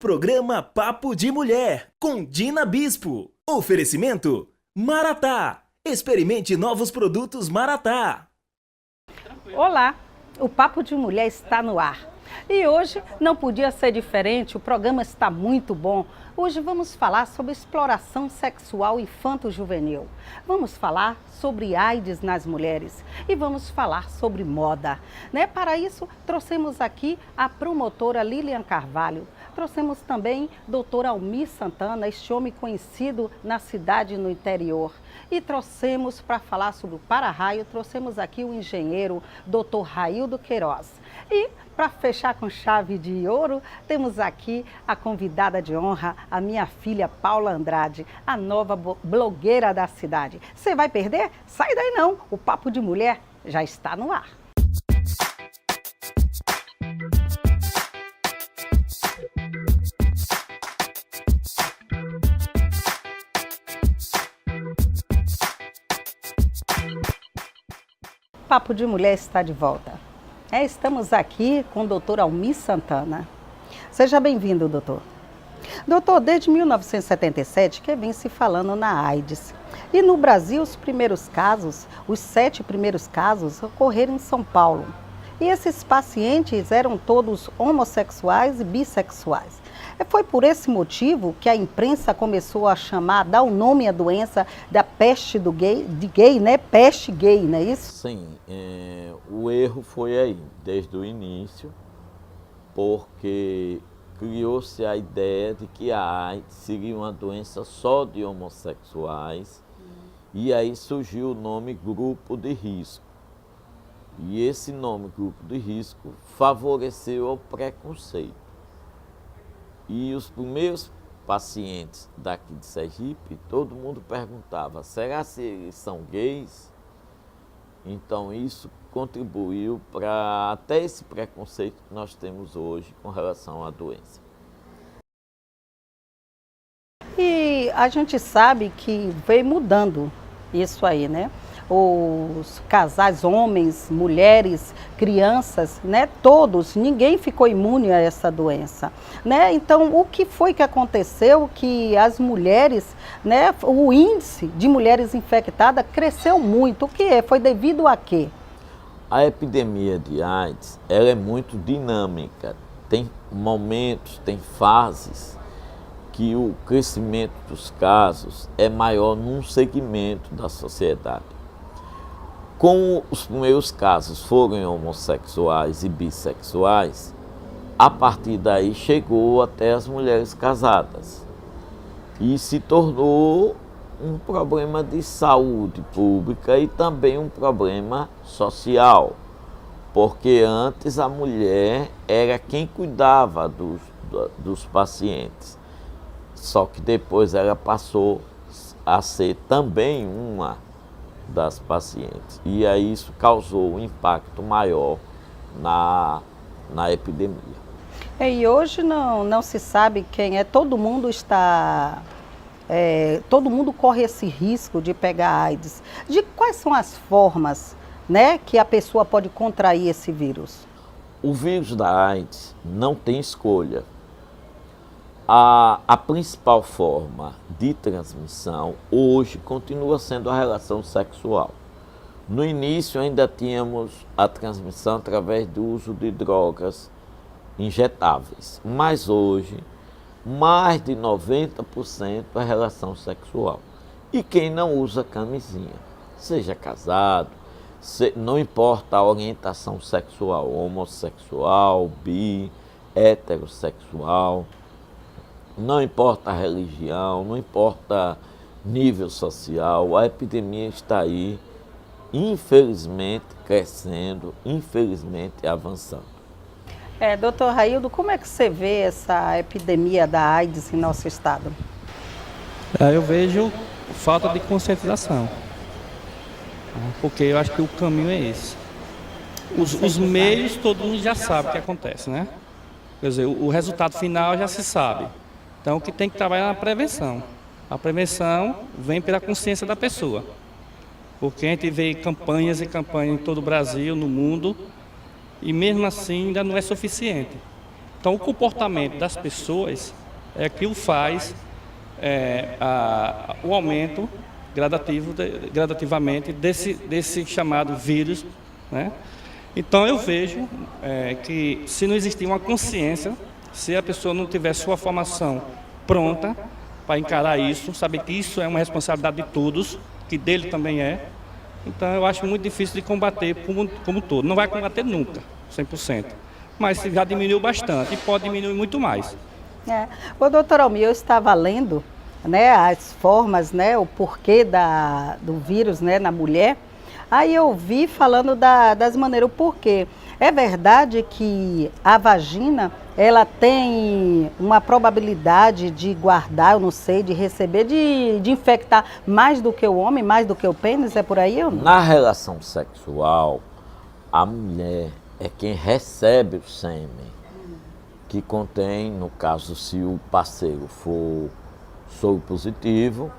Programa Papo de Mulher, com Dina Bispo. Oferecimento Maratá. Experimente novos produtos Maratá. Olá, o Papo de Mulher está no ar. E hoje não podia ser diferente, o programa está muito bom. Hoje vamos falar sobre exploração sexual infanto-juvenil. Vamos falar sobre AIDS nas mulheres e vamos falar sobre moda. Para isso, trouxemos aqui a promotora Lilian Carvalho. Trouxemos também Dr. Almir Santana, este homem conhecido na cidade e no interior. E trouxemos para falar sobre o para-raio, trouxemos aqui o engenheiro Dr. Raildo Queiroz. E para fechar com chave de ouro, temos aqui a convidada de honra, a minha filha Paula Andrade, a nova blogueira da cidade. Você vai perder? Sai daí não, o Papo de Mulher já está no ar. Papo de Mulher está de volta. Estamos aqui com o Dr. Almir Santana. Seja bem-vindo, doutor. Doutor, desde 1977 que vem se falando na AIDS. E no Brasil, os 7 primeiros casos ocorreram em São Paulo. E esses pacientes eram todos homossexuais e bissexuais. Foi por esse motivo que a imprensa começou a dar o nome à doença da peste gay, né? Peste gay, não é isso? Sim, o erro foi aí, desde o início, porque criou-se a ideia de que a AIDS seria uma doença só de homossexuais, e aí surgiu o nome grupo de risco. E esse nome grupo de risco favoreceu o preconceito. E os primeiros pacientes daqui de Sergipe, todo mundo perguntava, será se eles são gays? Então isso contribuiu para até esse preconceito que nós temos hoje com relação à doença. E a gente sabe que veio mudando isso aí, né? Os casais, homens, mulheres, crianças, todos, ninguém ficou imune a essa doença, Então, o que foi que aconteceu que as mulheres, o índice de mulheres infectadas cresceu muito? O que é? Foi devido a quê? A epidemia de AIDS, ela é muito dinâmica, tem momentos, tem fases que o crescimento dos casos é maior num segmento da sociedade. Como os primeiros casos foram homossexuais e bissexuais, a partir daí chegou até as mulheres casadas e se tornou um problema de saúde pública e também um problema social, porque antes a mulher era quem cuidava dos pacientes, só que depois ela passou a ser também uma das pacientes. E aí isso causou um impacto maior na epidemia. E hoje não se sabe quem é, todo mundo corre esse risco de pegar AIDS. De quais são as formas, que a pessoa pode contrair esse vírus? O vírus da AIDS não tem escolha. A principal forma de transmissão hoje continua sendo a relação sexual. No início ainda tínhamos a transmissão através do uso de drogas injetáveis, mas hoje mais de 90% é relação sexual. E quem não usa camisinha, seja casado, não importa a orientação sexual, homossexual, bi, heterossexual, não importa a religião, não importa nível social, a epidemia está aí, infelizmente, crescendo, infelizmente, avançando. Doutor Raildo, como é que você vê essa epidemia da AIDS em nosso estado? Eu vejo falta de conscientização, porque eu acho que o caminho é esse. Os meios, todo mundo já sabe o que acontece, Quer dizer, o resultado final já se sabe. Então, o que tem que trabalhar é na prevenção. A prevenção vem pela consciência da pessoa. Porque a gente vê campanhas e campanhas em todo o Brasil, no mundo, e mesmo assim ainda não é suficiente. Então, o comportamento das pessoas é que o faz o aumento gradativamente desse chamado vírus, né? Então, eu vejo que se não existir uma consciência, se a pessoa não tiver sua formação pronta para encarar isso, saber que isso é uma responsabilidade de todos, que dele também é, então eu acho muito difícil de combater como todo. Não vai combater nunca, 100%. Mas já diminuiu bastante e pode diminuir muito mais. Ô, doutor Almir, eu estava lendo, né, as formas, né, o porquê do vírus, né, na mulher. Aí eu vi falando das maneiras, o porquê. É verdade que a vagina, ela tem uma probabilidade de guardar, eu não sei, de receber, de infectar mais do que o homem, mais do que o pênis? É por aí ou não? Na relação sexual, a mulher é quem recebe o sêmen, que contém, no caso, se o parceiro for soro positivo,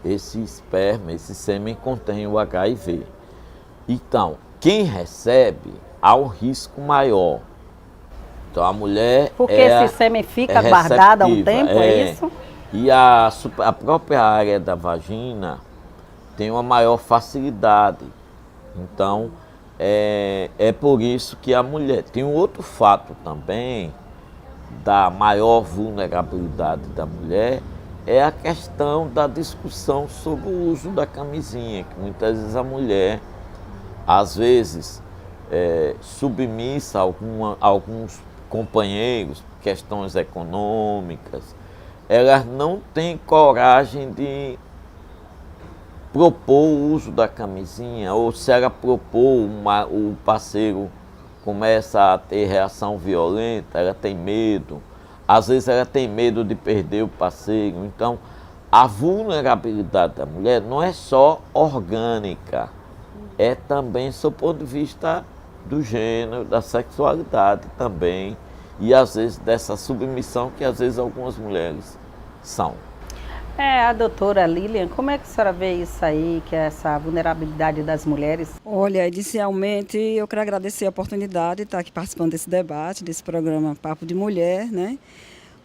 esse esperma, esse sêmen contém o HIV. Então, quem recebe há um risco maior. Então, a mulher porque esse sêmen fica guardado há um tempo, é isso? E a própria área da vagina tem uma maior facilidade. Então, é por isso que a mulher... Tem um outro fato também da maior vulnerabilidade da mulher, é a questão da discussão sobre o uso da camisinha, que muitas vezes a mulher, às vezes, submissa a alguns companheiros, questões econômicas, elas não têm coragem de propor o uso da camisinha, ou se ela propor, o parceiro começa a ter reação violenta, ela tem medo, às vezes ela tem medo de perder o parceiro. Então, a vulnerabilidade da mulher não é só orgânica, é também do ponto de vista do gênero, da sexualidade também, e às vezes dessa submissão que às vezes algumas mulheres são. A doutora Lilian, como é que a senhora vê isso aí, que é essa vulnerabilidade das mulheres? Olha, inicialmente eu quero agradecer a oportunidade de estar aqui participando desse debate, desse programa Papo de Mulher, né?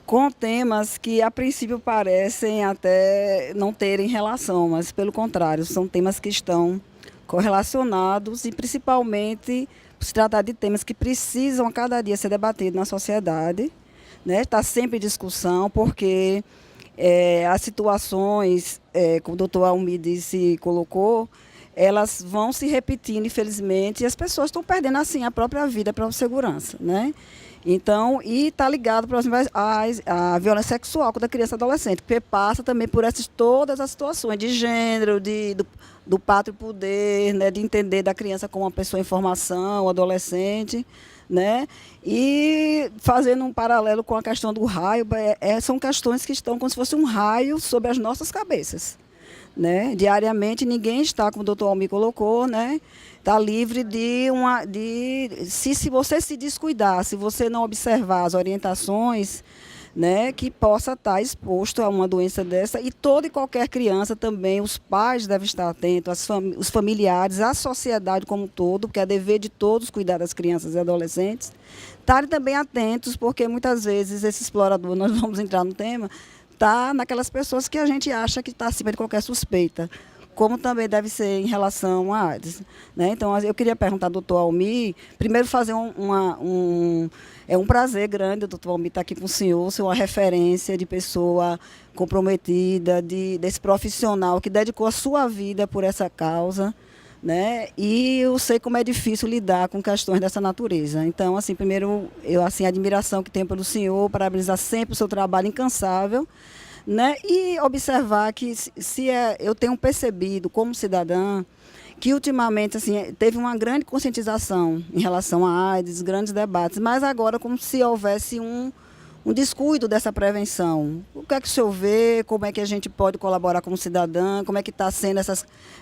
Com temas que a princípio parecem até não terem relação, mas pelo contrário, são temas que estão correlacionados e principalmente se tratar de temas que precisam a cada dia ser debatidos na sociedade, né? Está sempre em discussão, porque as situações, como o doutor Almir colocou, elas vão se repetindo, infelizmente, e as pessoas estão perdendo, assim, a própria vida, a própria segurança, né? Então, e está ligado, por exemplo, à violência sexual da criança e adolescente, porque passa também por todas as situações de gênero, do pátrio poder, né, de entender da criança como uma pessoa em formação, adolescente, né? E fazendo um paralelo com a questão do raio, são questões que estão como se fosse um raio sobre as nossas cabeças, né? Diariamente ninguém está, como o doutor Almir colocou, né? Está livre se você se descuidar, se você não observar as orientações, né, que possa estar exposto a uma doença dessa. E toda e qualquer criança também, os pais devem estar atentos, os familiares, a sociedade como um todo, porque é dever de todos cuidar das crianças e adolescentes. Estarem também atentos, porque muitas vezes esse explorador, nós vamos entrar no tema, está naquelas pessoas que a gente acha que está acima de qualquer suspeita, como também deve ser em relação à AIDS, né? Então, eu queria perguntar ao doutor Almir, primeiro fazer um prazer grande o doutor Almir estar aqui com o senhor, ser uma referência de pessoa comprometida, desse profissional que dedicou a sua vida por essa causa, né? E eu sei como é difícil lidar com questões dessa natureza. Então, assim, primeiro, a admiração que tenho pelo senhor, parabenizar sempre o seu trabalho incansável, né? E observar que eu tenho percebido como cidadã que ultimamente assim, teve uma grande conscientização em relação à AIDS, grandes debates, mas agora como se houvesse um descuido dessa prevenção. O que é que o senhor vê, como é que a gente pode colaborar como cidadã, como é que está sendo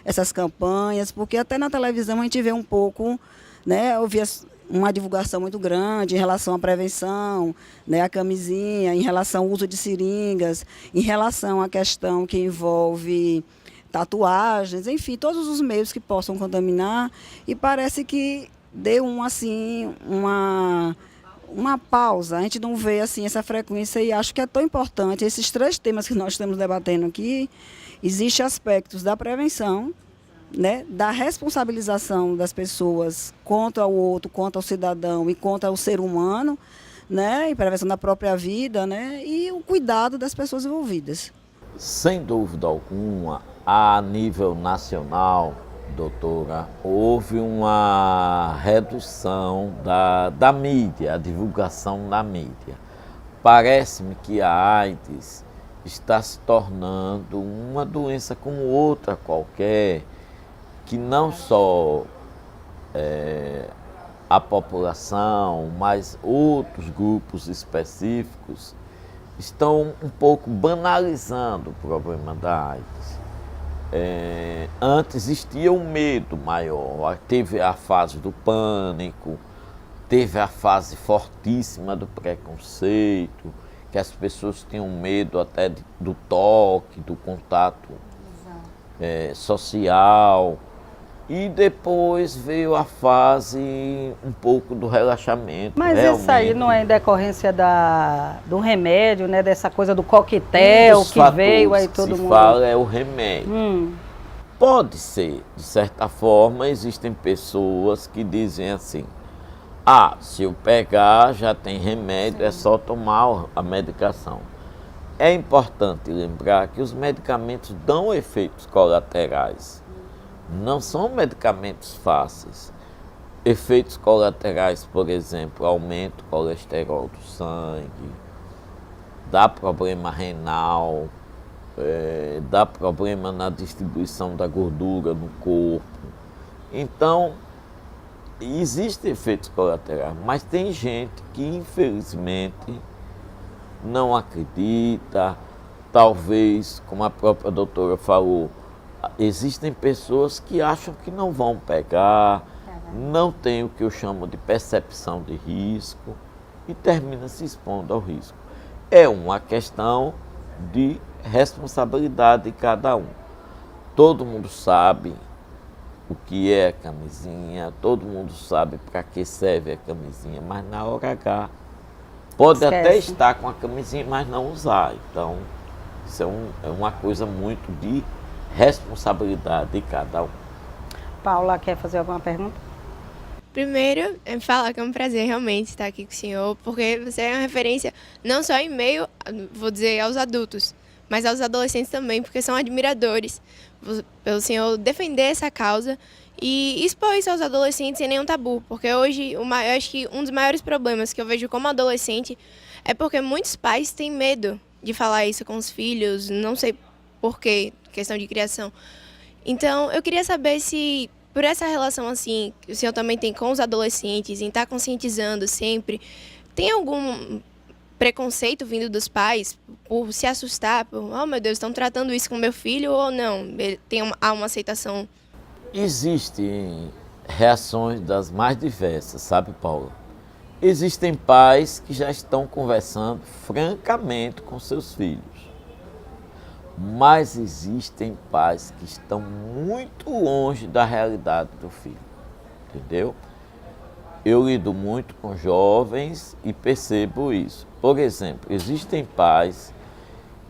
essas campanhas, porque até na televisão a gente vê um pouco, né, uma divulgação muito grande em relação à prevenção, né, a camisinha, em relação ao uso de seringas, em relação à questão que envolve tatuagens, enfim, todos os meios que possam contaminar, e parece que deu uma pausa, a gente não vê assim essa frequência e acho que é tão importante. Esses 3 temas que nós estamos debatendo aqui, existem aspectos da prevenção, né, da responsabilização das pessoas contra o outro, contra o cidadão e contra o ser humano, né, e prevenção da própria vida, né, e o cuidado das pessoas envolvidas. Sem dúvida alguma, a nível nacional, doutora, houve uma redução da mídia, a divulgação da mídia. Parece-me que a AIDS está se tornando uma doença como outra qualquer, que não só a população, mas outros grupos específicos estão um pouco banalizando o problema da AIDS. Antes existia um medo maior, teve a fase do pânico, teve a fase fortíssima do preconceito, que as pessoas tinham medo até do toque, do contato social. E depois veio a fase um pouco do relaxamento. Mas realmente. isso aí não é em decorrência do remédio, né? Dessa coisa do coquetel que veio aí todo mundo. Se fala é o remédio. Pode ser, de certa forma, existem pessoas que dizem assim: ah, se eu pegar já tem remédio, é só tomar a medicação. É importante lembrar que os medicamentos dão efeitos colaterais. Não são medicamentos fáceis. Efeitos colaterais, por exemplo, aumento do colesterol do sangue, dá problema renal, dá problema na distribuição da gordura no corpo. Então, existem efeitos colaterais, mas tem gente que, infelizmente, não acredita. Talvez, como a própria doutora falou, existem pessoas que acham que não vão pegar, não tem o que eu chamo de percepção de risco e termina se expondo ao risco. É uma questão de responsabilidade de cada um. Todo mundo sabe o que é a camisinha, todo mundo sabe para que serve a camisinha, mas na hora H pode até estar com a camisinha, mas não usar. Então, isso é uma coisa muito de responsabilidade de cada um. Paula, quer fazer alguma pergunta? Primeiro, falar que é um prazer realmente estar aqui com o senhor, porque você é uma referência não só em meio, vou dizer, aos adultos, mas aos adolescentes também, porque são admiradores pelo senhor defender essa causa e expor isso aos adolescentes sem nenhum tabu, porque hoje eu acho que um dos maiores problemas que eu vejo como adolescente é porque muitos pais têm medo de falar isso com os filhos, não sei por quê, questão de criação. Então, eu queria saber se, por essa relação assim, que o senhor também tem com os adolescentes, em estar conscientizando sempre, tem algum preconceito vindo dos pais por se assustar, por, oh meu Deus, estão tratando isso com meu filho ou não? Há uma aceitação? Existem reações das mais diversas, sabe, Paula? Existem pais que já estão conversando francamente com seus filhos. Mas existem pais que estão muito longe da realidade do filho, entendeu? Eu lido muito com jovens e percebo isso. Por exemplo, existem pais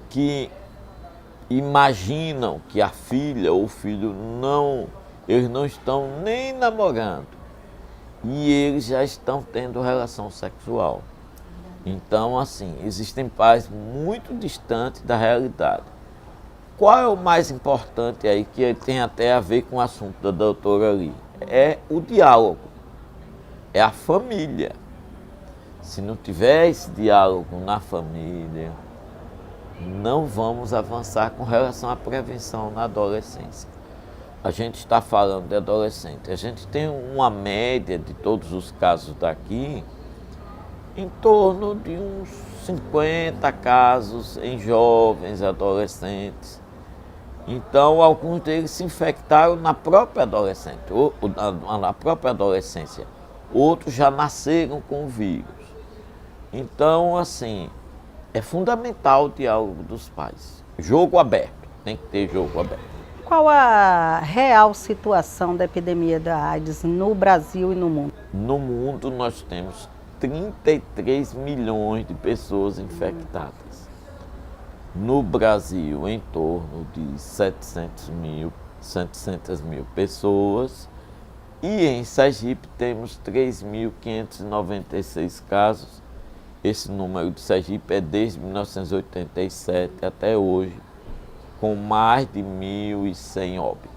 que imaginam que a filha ou o filho eles não estão nem namorando e eles já estão tendo relação sexual. Então, assim, existem pais muito distantes da realidade. Qual é o mais importante aí, que tem até a ver com o assunto da doutora ali? É o diálogo, é a família. Se não tiver esse diálogo na família, não vamos avançar com relação à prevenção na adolescência. A gente está falando de adolescente, a gente tem uma média de todos os casos daqui, em torno de uns 50 casos em jovens, adolescentes. Então, alguns deles se infectaram na própria na própria adolescência. Outros já nasceram com o vírus. Então, assim, é fundamental o diálogo dos pais. Jogo aberto, tem que ter jogo aberto. Qual a real situação da epidemia da AIDS no Brasil e no mundo? No mundo nós temos 33 milhões de pessoas infectadas. No Brasil, em torno de 700 mil pessoas. E em Sergipe temos 3.596 casos. Esse número de Sergipe é desde 1987 até hoje, com mais de 1.100 óbitos.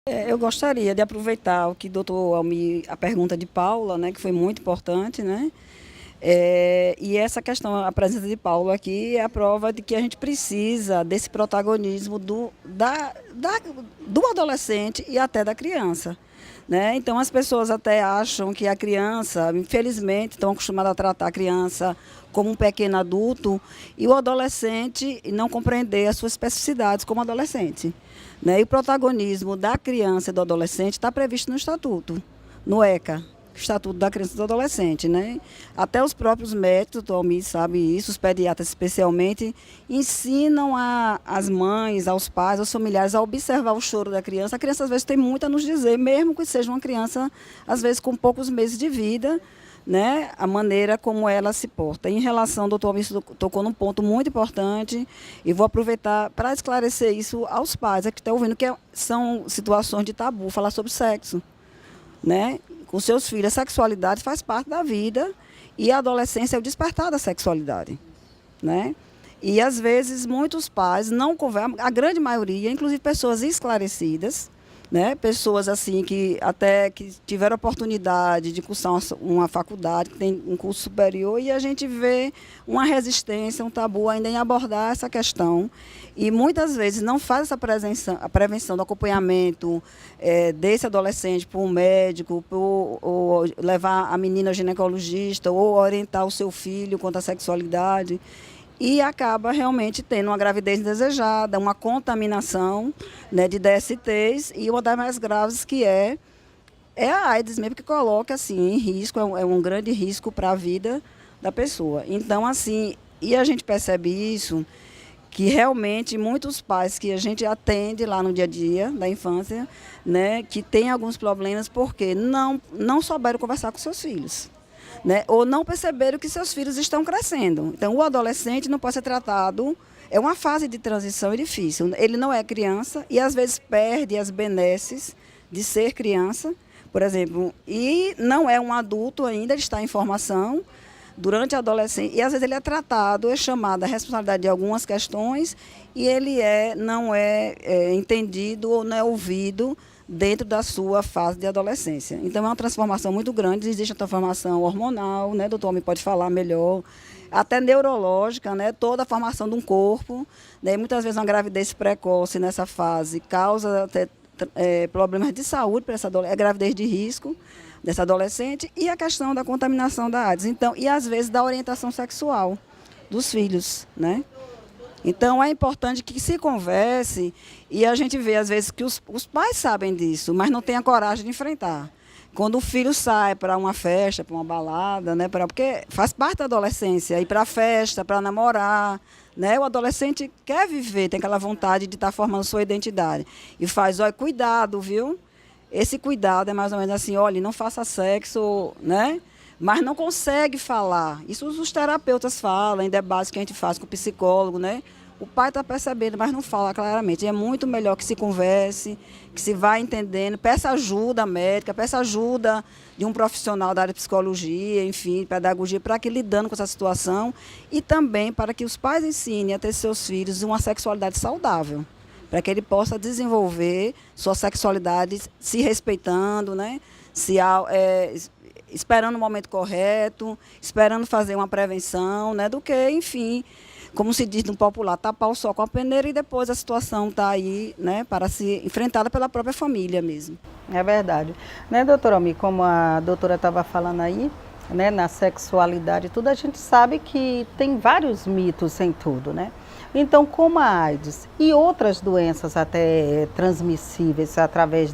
Eu gostaria de aproveitar o que doutor Almir, a pergunta de Paula, né, que foi muito importante, né? E essa questão, a presença de Paulo aqui é a prova de que a gente precisa desse protagonismo do adolescente e até da criança. Né? Então as pessoas até acham que a criança, infelizmente, estão acostumadas a tratar a criança como um pequeno adulto e o adolescente não compreender as suas especificidades como adolescente. Né? E o protagonismo da criança e do adolescente está previsto no Estatuto, no ECA. Estatuto da Criança e do Adolescente, né? Até os próprios médicos, o Almir sabe isso, os pediatras especialmente, ensinam as mães, aos pais, aos familiares a observar o choro da criança. A criança às vezes tem muito a nos dizer, mesmo que seja uma criança, às vezes com poucos meses de vida, né? A maneira como ela se porta. Em relação, o doutor Almir tocou num ponto muito importante e vou aproveitar para esclarecer isso aos pais, que estão ouvindo, que são situações de tabu, falar sobre sexo, né? Com seus filhos, a sexualidade faz parte da vida e a adolescência é o despertar da sexualidade, né? E às vezes muitos pais não conversam, a grande maioria, inclusive pessoas esclarecidas, né? Pessoas assim que até que tiveram oportunidade de cursar uma faculdade, que tem um curso superior, e a gente vê uma resistência, um tabu ainda em abordar essa questão. E muitas vezes não faz a prevenção do acompanhamento desse adolescente por um médico, ou levar a menina ao ginecologista, ou orientar o seu filho quanto à sexualidade. E acaba realmente tendo uma gravidez indesejada, uma contaminação, né, de DSTs, e uma das mais graves que é a AIDS mesmo, que coloca assim, em risco, é um grande risco para a vida da pessoa. Então, assim, e a gente percebe isso, que realmente muitos pais que a gente atende lá no dia a dia da infância, né, que tem alguns problemas porque não souberam conversar com seus filhos. Né, ou não perceberam que seus filhos estão crescendo. Então, o adolescente não pode ser tratado, é uma fase de transição difícil. Ele não é criança e, às vezes, perde as benesses de ser criança, por exemplo, e não é um adulto ainda, ele está em formação durante a adolescência, e, às vezes, ele é tratado, é chamado a responsabilidade de algumas questões e ele não é entendido ou não é ouvido dentro da sua fase de adolescência. Então, é uma transformação muito grande, existe a transformação hormonal, né, doutor Almir pode falar melhor, até neurológica, né, toda a formação de um corpo, né, muitas vezes uma gravidez precoce nessa fase causa até, problemas de saúde para essa adolescente, gravidez de risco dessa adolescente, e a questão da contaminação da AIDS. Então, e às vezes da orientação sexual dos filhos, né? Então, é importante que se converse, e a gente vê, às vezes, que os pais sabem disso, mas não têm a coragem de enfrentar. Quando o filho sai para uma festa, para uma balada, né, porque faz parte da adolescência, ir para a festa, para namorar, né, o adolescente quer viver, tem aquela vontade de estar formando sua identidade. E faz, olha, cuidado, viu? Esse cuidado é mais ou menos assim, olha, não faça sexo, né? Mas não consegue falar. Isso os terapeutas falam, em debates que a gente faz com o psicólogo, né? O pai está percebendo, mas não fala claramente. E é muito melhor que se converse, que se vá entendendo, peça ajuda médica, peça ajuda de um profissional da área de psicologia, enfim, pedagogia, para que lidando com essa situação e também para que os pais ensinem a ter seus filhos uma sexualidade saudável, para que ele possa desenvolver sua sexualidade se respeitando, né? Esperando o momento correto, esperando fazer uma prevenção, né, do que, enfim, como se diz no popular, tapar o sol com a peneira e depois a situação está aí, né, para ser enfrentada pela própria família mesmo. É verdade. Né, doutora Almir, como a doutora estava falando aí, né, na sexualidade, tudo, a gente sabe que tem vários mitos em tudo, né? Então, como a AIDS e outras doenças até transmissíveis através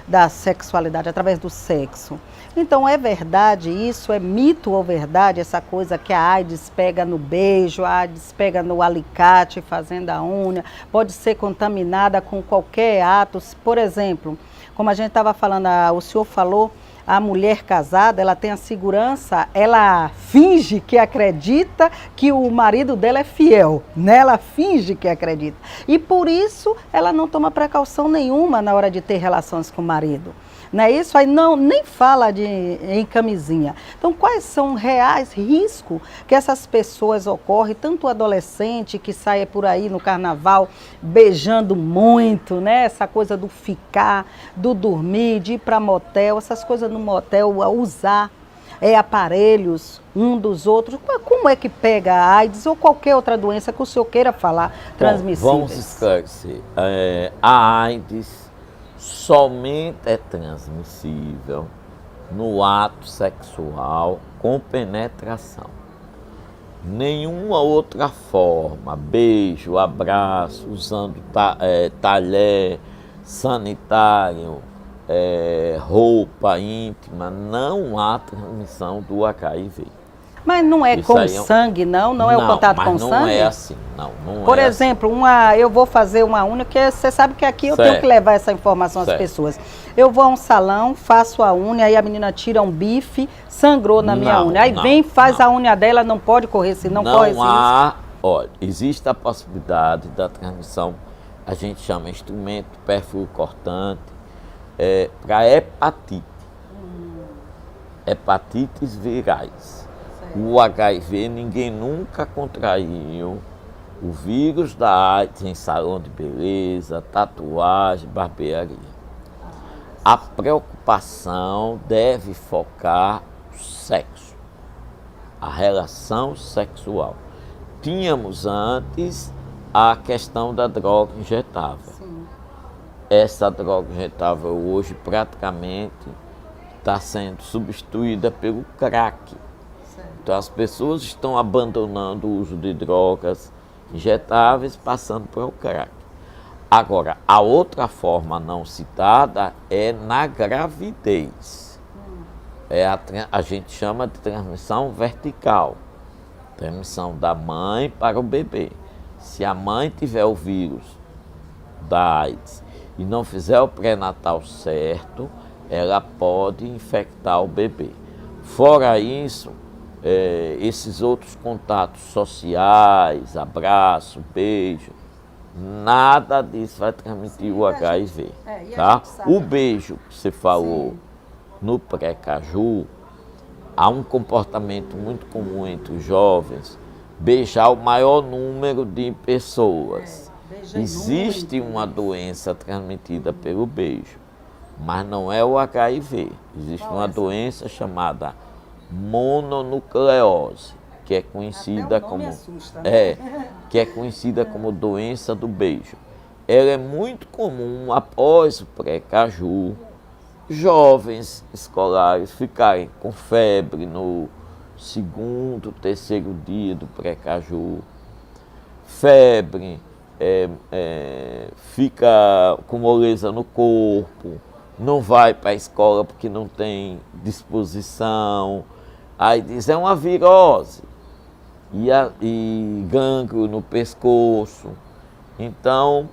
da sexualidade, através do sexo. Então, é verdade isso? É mito ou verdade essa coisa que a AIDS pega no beijo, a AIDS pega no alicate, fazendo a unha, pode ser contaminada com qualquer ato? Por exemplo, como a gente estava falando, o senhor falou, a mulher casada, ela tem a segurança, ela finge que acredita que o marido dela é fiel, né? Ela finge que acredita. E por isso ela não toma precaução nenhuma na hora de ter relações com o marido. Não é isso? Aí não, nem fala em camisinha. Então, quais são os reais riscos que essas pessoas ocorrem, tanto o adolescente que sai por aí no carnaval beijando muito, né? Essa coisa do ficar, do dormir, de ir para motel, essas coisas no motel, usar aparelhos um dos outros. Como é que pega a AIDS ou qualquer outra doença que o senhor queira falar transmissível? Vamos esclarecer. A AIDS somente é transmissível no ato sexual com penetração. Nenhuma outra forma, beijo, abraço, usando talher, sanitário, roupa íntima, não há transmissão do HIV. Mas não é Isso com aí sangue, não é o contato com mas sangue? não é assim, não Por é exemplo, eu vou fazer uma unha, que você sabe que aqui eu Certo. tenho que levar essa informação às Certo. pessoas. Eu vou a um salão, faço a unha, aí a menina tira um bife, sangrou na minha unha. Aí vem, faz a unha dela, não pode correr se não corre Não há, olha, existe a possibilidade da transmissão, a gente chama instrumento pérfuro cortante, para hepatite. Hepatites virais. O HIV, ninguém nunca contraiu. O vírus da AIDS em salão de beleza, tatuagem, barbearia. A preocupação deve focar no sexo, a relação sexual. Tínhamos antes a questão da droga injetável. Sim. Essa droga injetável hoje praticamente está sendo substituída pelo crack. Então as pessoas estão abandonando o uso de drogas injetáveis, passando para o crack. Agora, a outra forma não citada é na gravidez. A gente chama de transmissão vertical. Transmissão da mãe para o bebê. Se a mãe tiver o vírus da AIDS e não fizer o pré-natal certo, ela pode infectar o bebê. Fora isso, esses outros contatos sociais, abraço, beijo, nada disso vai transmitir o HIV. Tá? O beijo que você falou no pré-caju, há um comportamento muito comum entre os jovens, beijar o maior número de pessoas. Existe uma doença transmitida pelo beijo, mas não é o HIV. Existe uma doença chamada mononucleose, que é conhecida que é conhecida como doença do beijo. Ela é muito comum após o pré-caju, jovens escolares ficarem com febre no segundo, terceiro dia do pré-caju, febre, fica com moleza no corpo, não vai para a escola porque não tem disposição, aí diz é uma virose, e gânglio no pescoço, então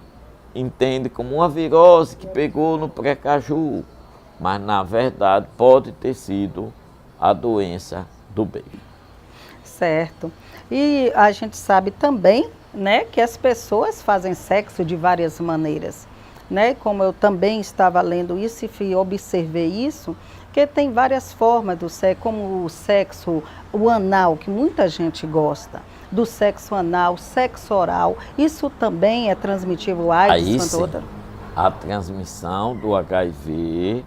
entende como uma virose que pegou no pré-caju, mas na verdade pode ter sido a doença do beijo. Certo. E a gente sabe também, né, que as pessoas fazem sexo de várias maneiras, né? Como eu também estava lendo isso e observei isso, que tem várias formas do sexo, como o anal, que muita gente gosta, do sexo anal, sexo oral, isso também é transmitível AIDS? Aí sim, a transmissão do HIV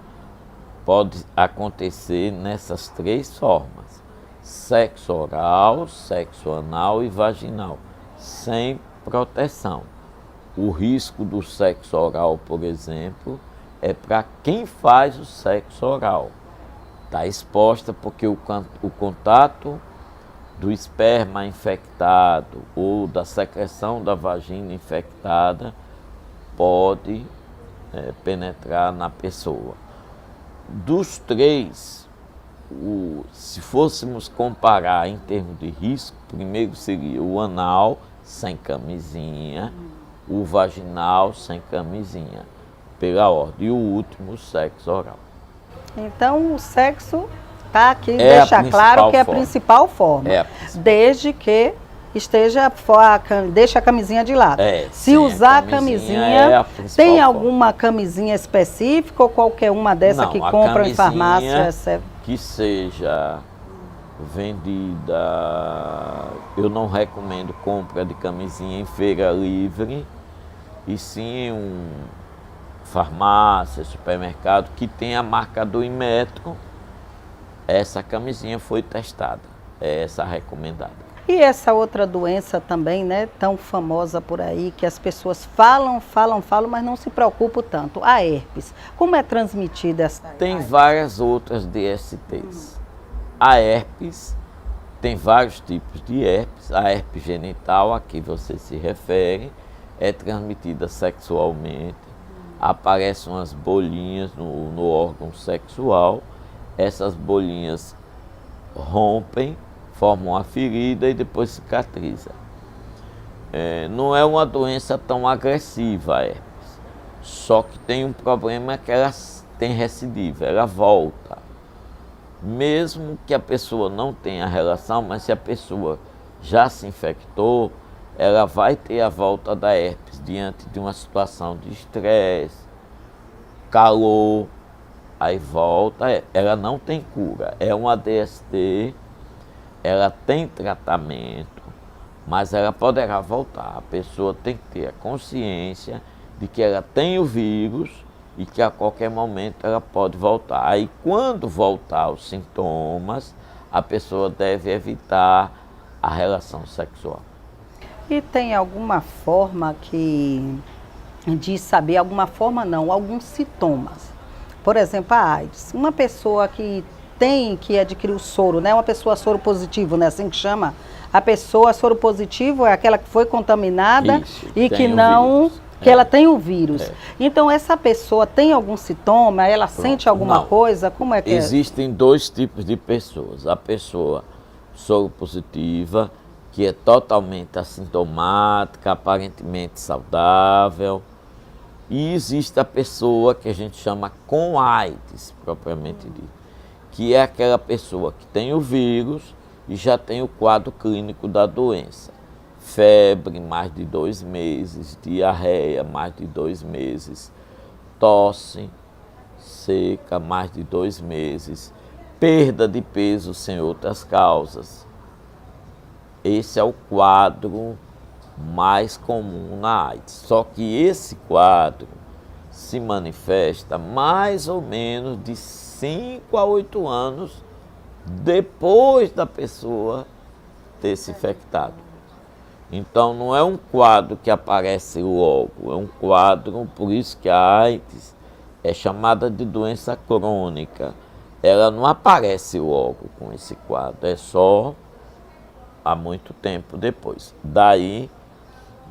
pode acontecer nessas três formas: sexo oral, sexo anal e vaginal, sem proteção. O risco do sexo oral, por exemplo, é para quem faz o sexo oral. Está exposta porque o contato do esperma infectado ou da secreção da vagina infectada pode penetrar na pessoa. Dos três, se fôssemos comparar em termos de risco, primeiro seria o anal sem camisinha, o vaginal sem camisinha, pela ordem, e o último, o sexo oral. Então, o sexo está aqui, É deixa claro que é a principal forma, desde que esteja deixa a camisinha de lado. Se usar a camisinha, tem alguma camisinha específica ou qualquer uma dessa que compra em farmácia? Que seja vendida, eu não recomendo compra de camisinha em feira livre, e sim farmácia, supermercado, que tem a marca do Inmetro. Essa camisinha foi testada, é essa recomendada. E essa outra doença também, né, tão famosa por aí, que as pessoas falam, mas não se preocupam tanto, a herpes. Como é transmitida essa? Tem várias outras DSTs. A herpes, tem vários tipos de herpes. A herpes genital, a que você se refere, é transmitida sexualmente. Aparecem umas bolinhas no órgão sexual. Essas bolinhas rompem, formam uma ferida e depois cicatriza. Não é uma doença tão agressiva a herpes, só que tem um problema que ela tem recidiva, ela volta. Mesmo que a pessoa não tenha relação, mas se a pessoa já se infectou, ela vai ter a volta da herpes diante de uma situação de estresse, calor, aí volta. Ela não tem cura, é uma DST, ela tem tratamento, mas ela poderá voltar. A pessoa tem que ter a consciência de que ela tem o vírus e que a qualquer momento ela pode voltar. Aí, quando voltar os sintomas, a pessoa deve evitar a relação sexual. E tem alguma forma de saber, alguns sintomas? Por exemplo, a AIDS. Uma pessoa que adquiriu o soro, né? Uma pessoa soro positivo, né? Assim que chama. A pessoa soro positivo é aquela que foi contaminada e que não... que ela tem o vírus. Então, essa pessoa tem algum sintoma? Ela sente alguma coisa? Como é que Existem dois tipos de pessoas. A pessoa soropositiva, que é totalmente assintomática, aparentemente saudável. E existe a pessoa que a gente chama com AIDS, propriamente dito, que é aquela pessoa que tem o vírus e já tem o quadro clínico da doença. Febre, mais de 2 meses, diarreia, mais de 2 meses, tosse seca, mais de 2 meses, perda de peso sem outras causas. Esse é o quadro mais comum na AIDS. Só que esse quadro se manifesta mais ou menos de 5 a 8 anos depois da pessoa ter se infectado. Então, não é um quadro que aparece logo, é um quadro, por isso que a AIDS é chamada de doença crônica. Ela não aparece logo com esse quadro, é só há muito tempo depois. Daí,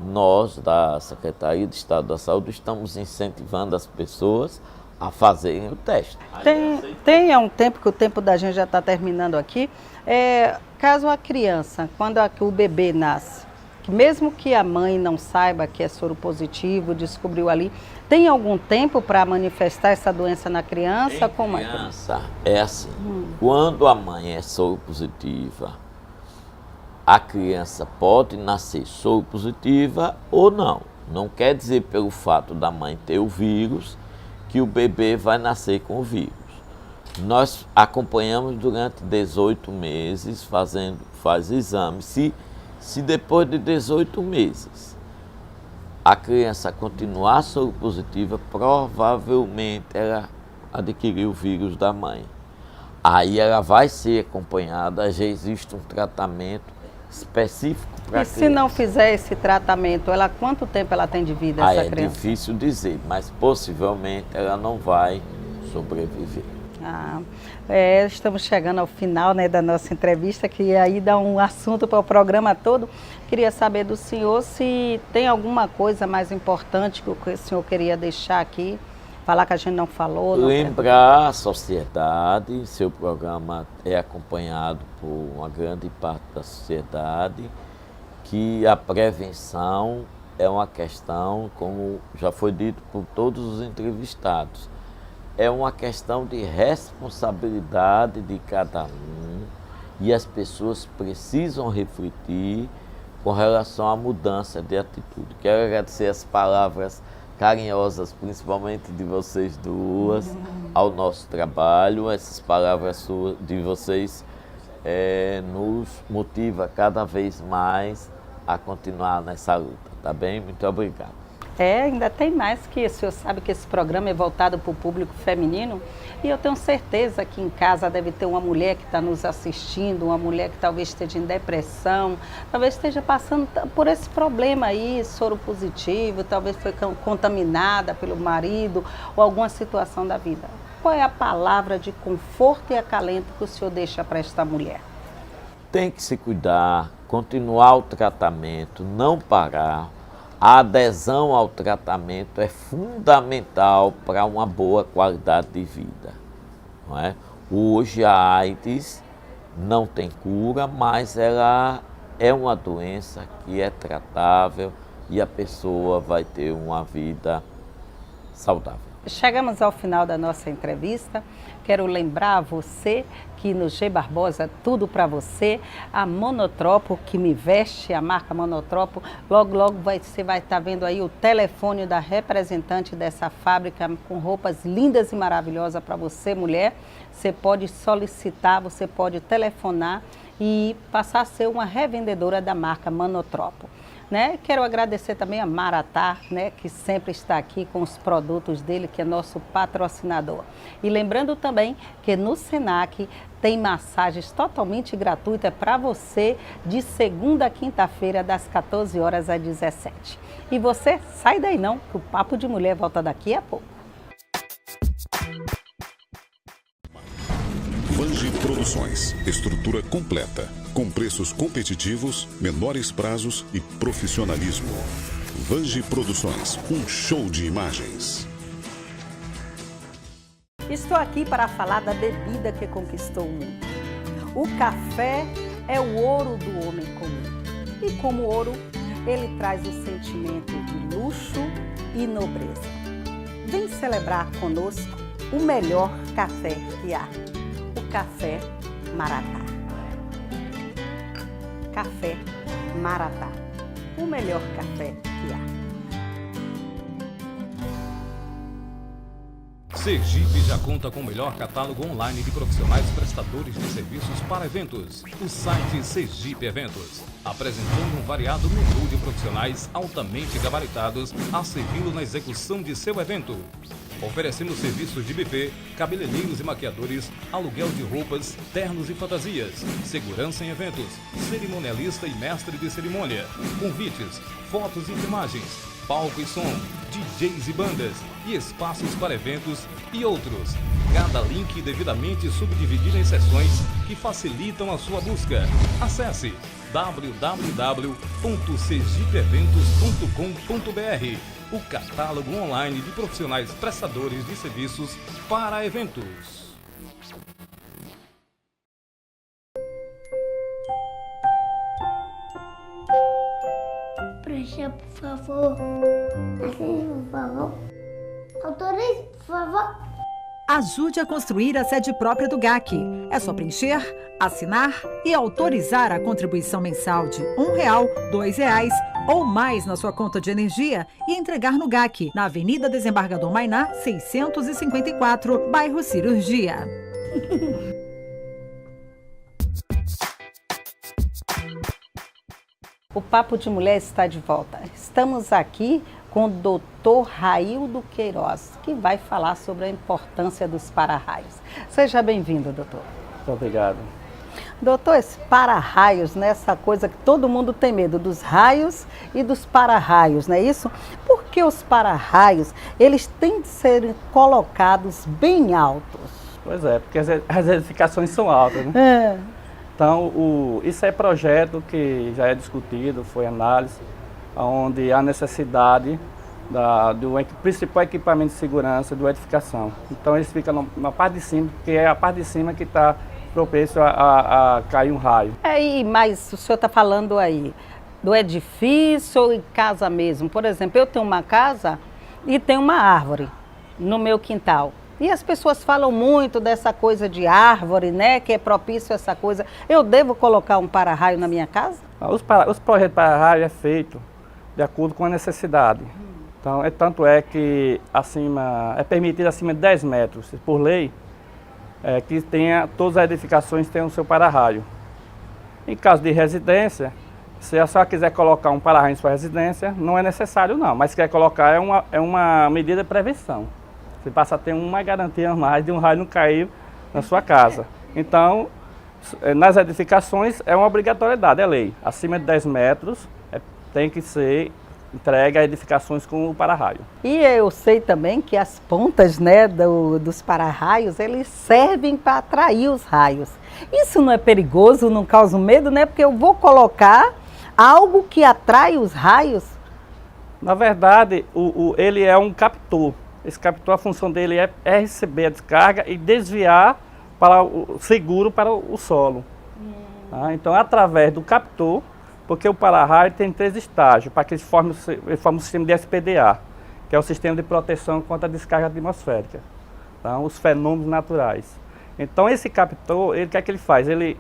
nós, da Secretaria de Estado da Saúde, estamos incentivando as pessoas a fazerem o teste. Tem há um tempo, que o tempo da gente já está terminando aqui, caso a criança, quando o bebê nasce, mesmo que a mãe não saiba que é soro positivo, descobriu ali, tem algum tempo para manifestar essa doença na criança? Como criança, é assim, quando a mãe é soro positiva, a criança pode nascer soro positiva ou não. Não quer dizer, pelo fato da mãe ter o vírus, que o bebê vai nascer com o vírus. Nós acompanhamos durante 18 meses, faz exames. Se depois de 18 meses a criança continuar soropositiva, provavelmente ela adquiriu o vírus da mãe. Aí ela vai ser acompanhada, já existe um tratamento específico para a criança. E se não fizer esse tratamento, quanto tempo ela tem de vida, essa criança? É difícil dizer, mas possivelmente ela não vai sobreviver. Estamos chegando ao final, né, da nossa entrevista, que aí dá um assunto para o programa todo. Queria saber do senhor se tem alguma coisa mais importante que o senhor queria deixar aqui, falar que a gente não falou. Lembrar a sociedade, seu programa é acompanhado por uma grande parte da sociedade, que a prevenção é uma questão, como já foi dito por todos os entrevistados, é uma questão de responsabilidade de cada um e as pessoas precisam refletir com relação à mudança de atitude. Quero agradecer as palavras carinhosas, principalmente de vocês duas, ao nosso trabalho. Essas palavras de vocês nos motiva cada vez mais a continuar nessa luta, tá bem? Muito obrigado. Ainda tem mais que o senhor sabe que esse programa é voltado para o público feminino e eu tenho certeza que em casa deve ter uma mulher que está nos assistindo, uma mulher que talvez esteja em depressão, talvez esteja passando por esse problema aí, soro positivo, talvez foi contaminada pelo marido ou alguma situação da vida. Qual é a palavra de conforto e acalento que o senhor deixa para esta mulher? Tem que se cuidar, continuar o tratamento, não parar. A adesão ao tratamento é fundamental para uma boa qualidade de vida, não é? Hoje a AIDS não tem cura, mas ela é uma doença que é tratável e a pessoa vai ter uma vida saudável. Chegamos ao final da nossa entrevista. Quero lembrar a você que no G Barbosa, tudo para você, a Monotropo que me veste, a marca Monotropo, logo você vai estar vendo aí o telefone da representante dessa fábrica com roupas lindas e maravilhosas para você, mulher. Você pode solicitar, você pode telefonar e passar a ser uma revendedora da marca Monotropo. Né? Quero agradecer também a Maratá, né, que sempre está aqui com os produtos dele, que é nosso patrocinador. E lembrando também que no Senac tem massagens totalmente gratuitas para você de segunda a quinta-feira, das 14 horas às 17. E você sai daí não, que o Papo de Mulher volta daqui a pouco. Vangi Produções, estrutura completa, com preços competitivos, menores prazos e profissionalismo. Vangi Produções, um show de imagens. Estou aqui para falar da bebida que conquistou o mundo. O café é o ouro do homem comum. E como ouro, ele traz o sentimento de luxo e nobreza. Vem celebrar conosco o melhor café que há. O Café Maratá. Café Maratá, o melhor café que há. Sergipe já conta com o melhor catálogo online de profissionais prestadores de serviços para eventos. O site Sergipe Eventos, apresentando um variado menu de profissionais altamente gabaritados a servi-lo na execução de seu evento. Oferecendo serviços de buffet, cabeleireiros e maquiadores, aluguel de roupas, ternos e fantasias, segurança em eventos, cerimonialista e mestre de cerimônia, convites, fotos e filmagens, palco e som, DJs e bandas, e espaços para eventos e outros. Cada link devidamente subdividido em seções que facilitam a sua busca. Acesse www.sergipeeventos.com.br, o catálogo online de profissionais prestadores de serviços para eventos. Preencha, por favor. Assine, por favor. Autorize, por favor. Ajude a construir a sede própria do GAC. É só preencher, assinar e autorizar a contribuição mensal de R$1, R$2 ou mais na sua conta de energia e entregar no GAC, na Avenida Desembargador Mainá, 654, bairro Cirurgia. O Papo de Mulher está de volta. Estamos aqui com o Dr. Raildo Queiroz, que vai falar sobre a importância dos para-raios. Seja bem-vindo, doutor. Muito obrigado. Doutor, esse para-raios, né, essa coisa que todo mundo tem medo, dos raios e dos para-raios, não é isso? Por que os para-raios, eles têm de ser colocados bem altos? Pois é, porque as edificações são altas, né? Então, isso é projeto que já é discutido, foi análise, onde há necessidade do principal equipamento de segurança do edificação. Então, eles ficam na parte de cima, porque é a parte de cima que está propício a cair um raio. Mas o senhor está falando aí do edifício ou em casa mesmo? Por exemplo, eu tenho uma casa e tem uma árvore no meu quintal. E as pessoas falam muito dessa coisa de árvore, né? Que é propício a essa coisa. Eu devo colocar um para-raio na minha casa? Os projetos de para-raio é feito de acordo com a necessidade. Então, tanto é que é permitido acima de 10 metros, por lei, que todas as edificações tenham o seu para-raio. Em caso de residência, se a senhora quiser colocar um para-raio em sua residência, não é necessário não, mas se quer colocar é uma medida de prevenção. Você passa a ter uma garantia a mais de um raio não cair na sua casa. Então, nas edificações é uma obrigatoriedade, é lei. Acima de 10 metros tem que ser entregue a edificações com o para-raio. E eu sei também que as pontas, né, dos para-raios, eles servem para atrair os raios. Isso não é perigoso, não causa medo, né? Porque eu vou colocar algo que atrai os raios. Na verdade, ele é um captor. Esse captor, a função dele é receber a descarga e desviar seguro para o solo. Tá? Então, através do captor, porque o para-raio tem 3 estágios, para que ele forme o sistema de SPDA, que é o sistema de proteção contra a descarga atmosférica, tá? Os fenômenos naturais. Então, esse captor, o que é que ele faz? Ele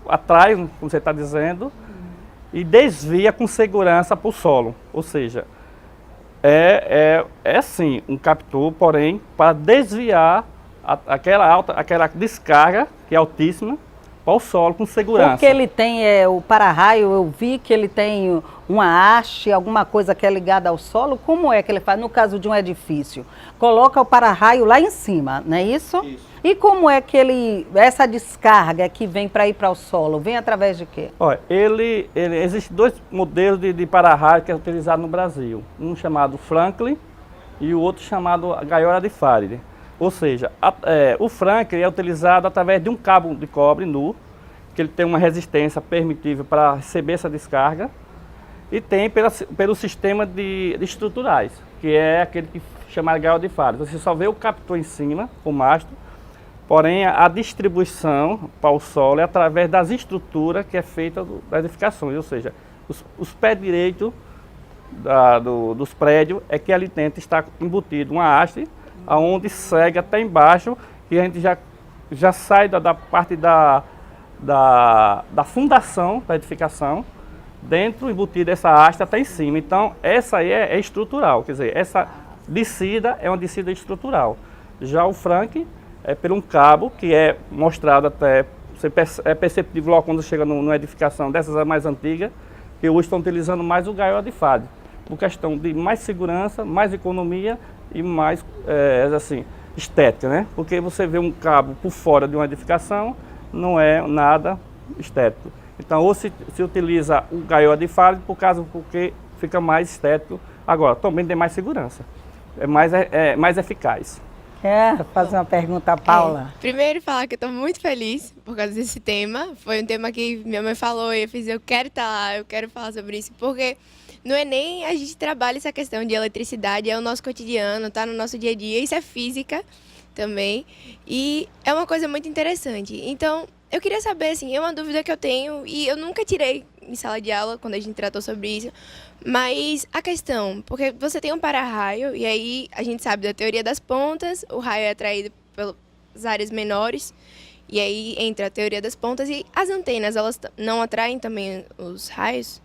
atrai, como você está dizendo, e desvia com segurança para o solo, ou seja, sim um captor, porém, para desviar aquela descarga, que é altíssima, para o solo com segurança. Porque ele tem o para-raio, eu vi que ele tem uma haste, alguma coisa que é ligada ao solo. Como é que ele faz? No caso de um edifício, coloca o para-raio lá em cima, não é isso? Isso. E como é que essa descarga que vem para ir para o solo, vem através de quê? Olha, existem 2 modelos de para-raio que é utilizado no Brasil. Um chamado Franklin e o outro chamado gaiola de Faraday. Ou seja, o Franklin é utilizado através de um cabo de cobre nu, que ele tem uma resistência permitível para receber essa descarga, e tem pelo sistema de estruturais, que é aquele que chama de gaiola de Faraday. Você só vê o captor em cima, o mastro, porém a distribuição para o solo é através das estruturas que é feita das edificações, ou seja, os pés direitos dos prédios é que ali dentro está embutido uma haste, aonde segue até embaixo, e a gente já sai da parte da fundação da edificação, dentro, embutida essa haste até em cima. Então, essa aí é estrutural, quer dizer, essa descida é uma descida estrutural. Já o Frank é por um cabo, que é mostrado até, é perceptível logo quando chega numa edificação dessas mais antigas, que hoje estão utilizando mais o gaiola de Faraday, por questão de mais segurança, mais economia e mais, estética, né? Porque você vê um cabo por fora de uma edificação, não é nada estético. Então, ou se utiliza o gaiola de Faraday porque fica mais estético. Agora, também tem mais segurança, é mais eficaz. Fazer uma pergunta, Paula. Primeiro, falar que eu estou muito feliz por causa desse tema. Foi um tema que minha mãe falou e eu quero estar lá, eu quero falar sobre isso, porque no Enem a gente trabalha essa questão de eletricidade, é o nosso cotidiano, está no nosso dia a dia, isso é física também, e é uma coisa muito interessante. Então, eu queria saber, assim, é uma dúvida que eu tenho, e eu nunca tirei em sala de aula quando a gente tratou sobre isso, mas a questão, porque você tem um para-raio, e aí a gente sabe da teoria das pontas, o raio é atraído pelas áreas menores, e aí entra a teoria das pontas, e as antenas, elas não atraem também os raios?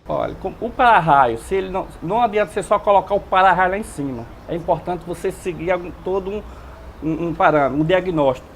Olha, o para-raio, se ele não adianta você só colocar o para-raio lá em cima. É importante você seguir todo um parâmetro, um diagnóstico.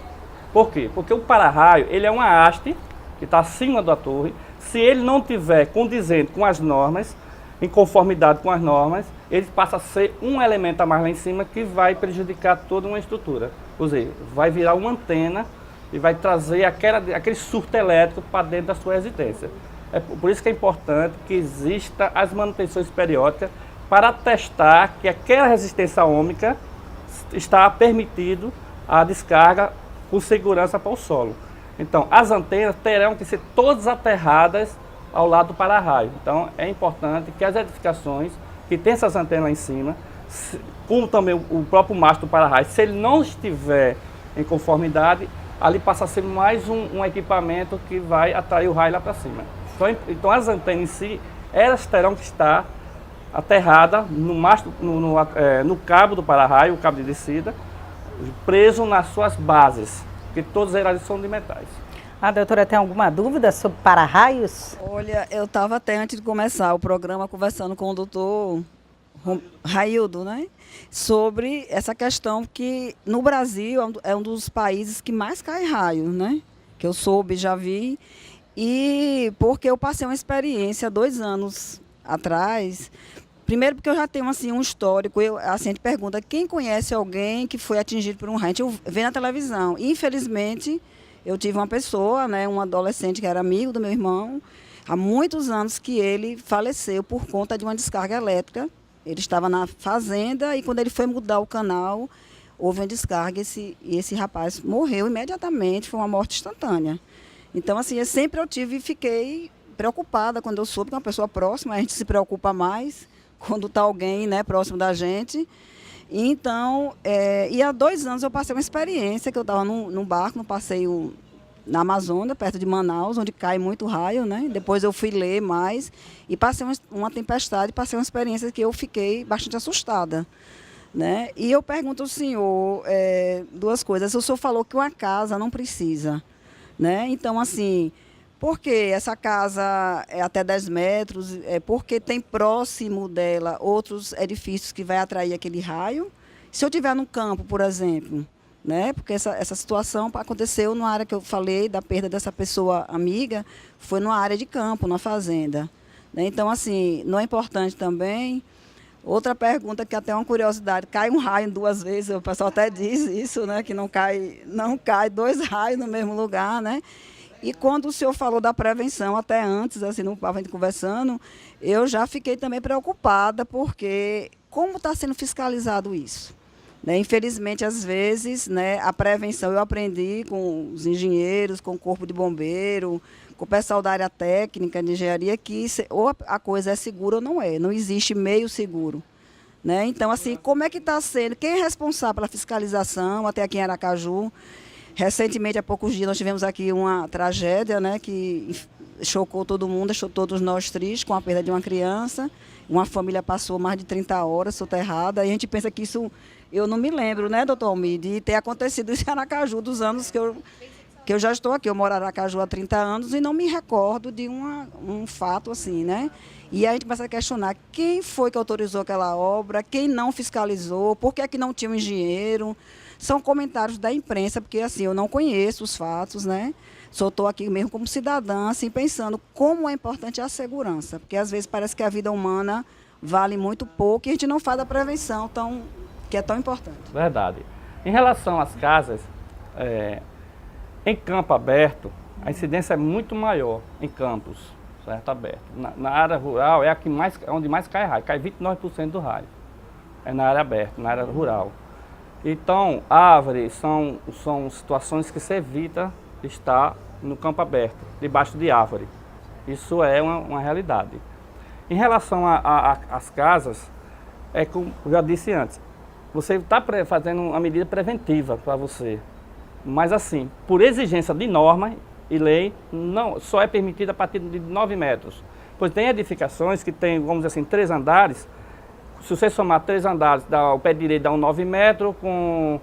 Por quê? Porque o para-raio, ele é uma haste que está acima da torre. Se ele não tiver condizente com as normas, em conformidade com as normas, ele passa a ser um elemento a mais lá em cima que vai prejudicar toda uma estrutura. Ou seja, vai virar uma antena e vai trazer aquele surto elétrico para dentro da sua residência. É por isso que é importante que exista as manutenções periódicas para testar que aquela resistência ôhmica está permitido a descarga com segurança para o solo. Então, as antenas terão que ser todas aterradas ao lado do para-raio. Então, é importante que as edificações que tem essas antenas lá em cima, como também o próprio mastro do para-raio, se ele não estiver em conformidade, ali passa a ser mais um equipamento que vai atrair o raio lá para cima. Então, as antenas em si, elas terão que estar aterradas no mastro, no cabo do para-raio, o cabo de descida, preso nas suas bases, porque todas elas são de metais. Doutora, tem alguma dúvida sobre para-raios? Olha, eu estava até antes de começar o programa conversando com o doutor Raildo, né? Sobre essa questão que no Brasil é um dos países que mais cai raio, né? Que eu soube, já vi. E porque eu passei uma experiência 2 anos atrás. Primeiro porque eu já tenho assim, um histórico. A gente pergunta quem conhece alguém que foi atingido por um raio. A gente vê na televisão. Infelizmente, eu tive uma pessoa, né, um adolescente que era amigo do meu irmão, há muitos anos que ele faleceu por conta de uma descarga elétrica. Ele estava na fazenda e quando ele foi mudar o canal, houve uma descarga e esse rapaz morreu imediatamente, foi uma morte instantânea. Então, assim, sempre eu fiquei preocupada quando eu soube que uma pessoa próxima, a gente se preocupa mais quando está alguém, né, próximo da gente. Então, e há 2 anos eu passei uma experiência que eu estava num barco, num passeio na Amazônia, perto de Manaus, onde cai muito raio, né? Depois eu fui ler mais e passei uma tempestade, passei uma experiência que eu fiquei bastante assustada, né? E eu pergunto ao senhor 2 coisas. O senhor falou que uma casa não precisa, né? Então, assim, por que essa casa é até 10 metros? Porque tem próximo dela outros edifícios que vai atrair aquele raio? Se eu estiver no campo, por exemplo, né? Porque essa situação aconteceu na área que eu falei, da perda dessa pessoa amiga, foi numa área de campo, na fazenda, né? Então, assim, não é importante também. Outra pergunta que até é uma curiosidade, cai um raio 2 vezes, o pessoal até diz isso, né? Que não cai 2 raios no mesmo lugar, né? E quando o senhor falou da prevenção, até antes, assim, no papo a gente conversando, eu já fiquei também preocupada, porque como está sendo fiscalizado isso? Né? Infelizmente, às vezes, né, a prevenção eu aprendi com os engenheiros, com o corpo de bombeiro, com o pessoal da área técnica de engenharia, que ou a coisa é segura ou não é, não existe meio seguro. Né? Então, assim, como é que está sendo? Quem é responsável pela fiscalização, até aqui em Aracaju? Recentemente, há poucos dias, nós tivemos aqui uma tragédia, né, que chocou todo mundo, deixou todos nós tristes com a perda de uma criança. Uma família passou mais de 30 horas soterrada. E a gente pensa que isso, eu não me lembro, né, doutor Almir, de ter acontecido isso em Aracaju, dos anos que eu já estou aqui. Eu moro em Aracaju há 30 anos e não me recordo de um fato assim, né? E aí a gente começa a questionar quem foi que autorizou aquela obra, quem não fiscalizou, por que é que não tinha um engenheiro. São comentários da imprensa, porque assim, eu não conheço os fatos, né? Só estou aqui mesmo como cidadã, assim, pensando como é importante a segurança, porque às vezes parece que a vida humana vale muito pouco e a gente não faz a prevenção que é tão importante. Verdade. Em relação às casas, em campo aberto, a incidência é muito maior em campos, certo, aberto. Na área rural é onde mais cai raio, cai 29% do raio. É na área aberta, na área rural. Então, árvores são situações que se evita estar no campo aberto, debaixo de árvore. Isso é uma realidade. Em relação às casas, como eu já disse antes, você está fazendo uma medida preventiva para você. Mas assim, por exigência de norma e lei, não, só é permitida a partir de 9 metros. Pois tem edificações que tem, vamos dizer assim, 3 andares. Se você somar 3 andares, o pé direito dá 9 metros, com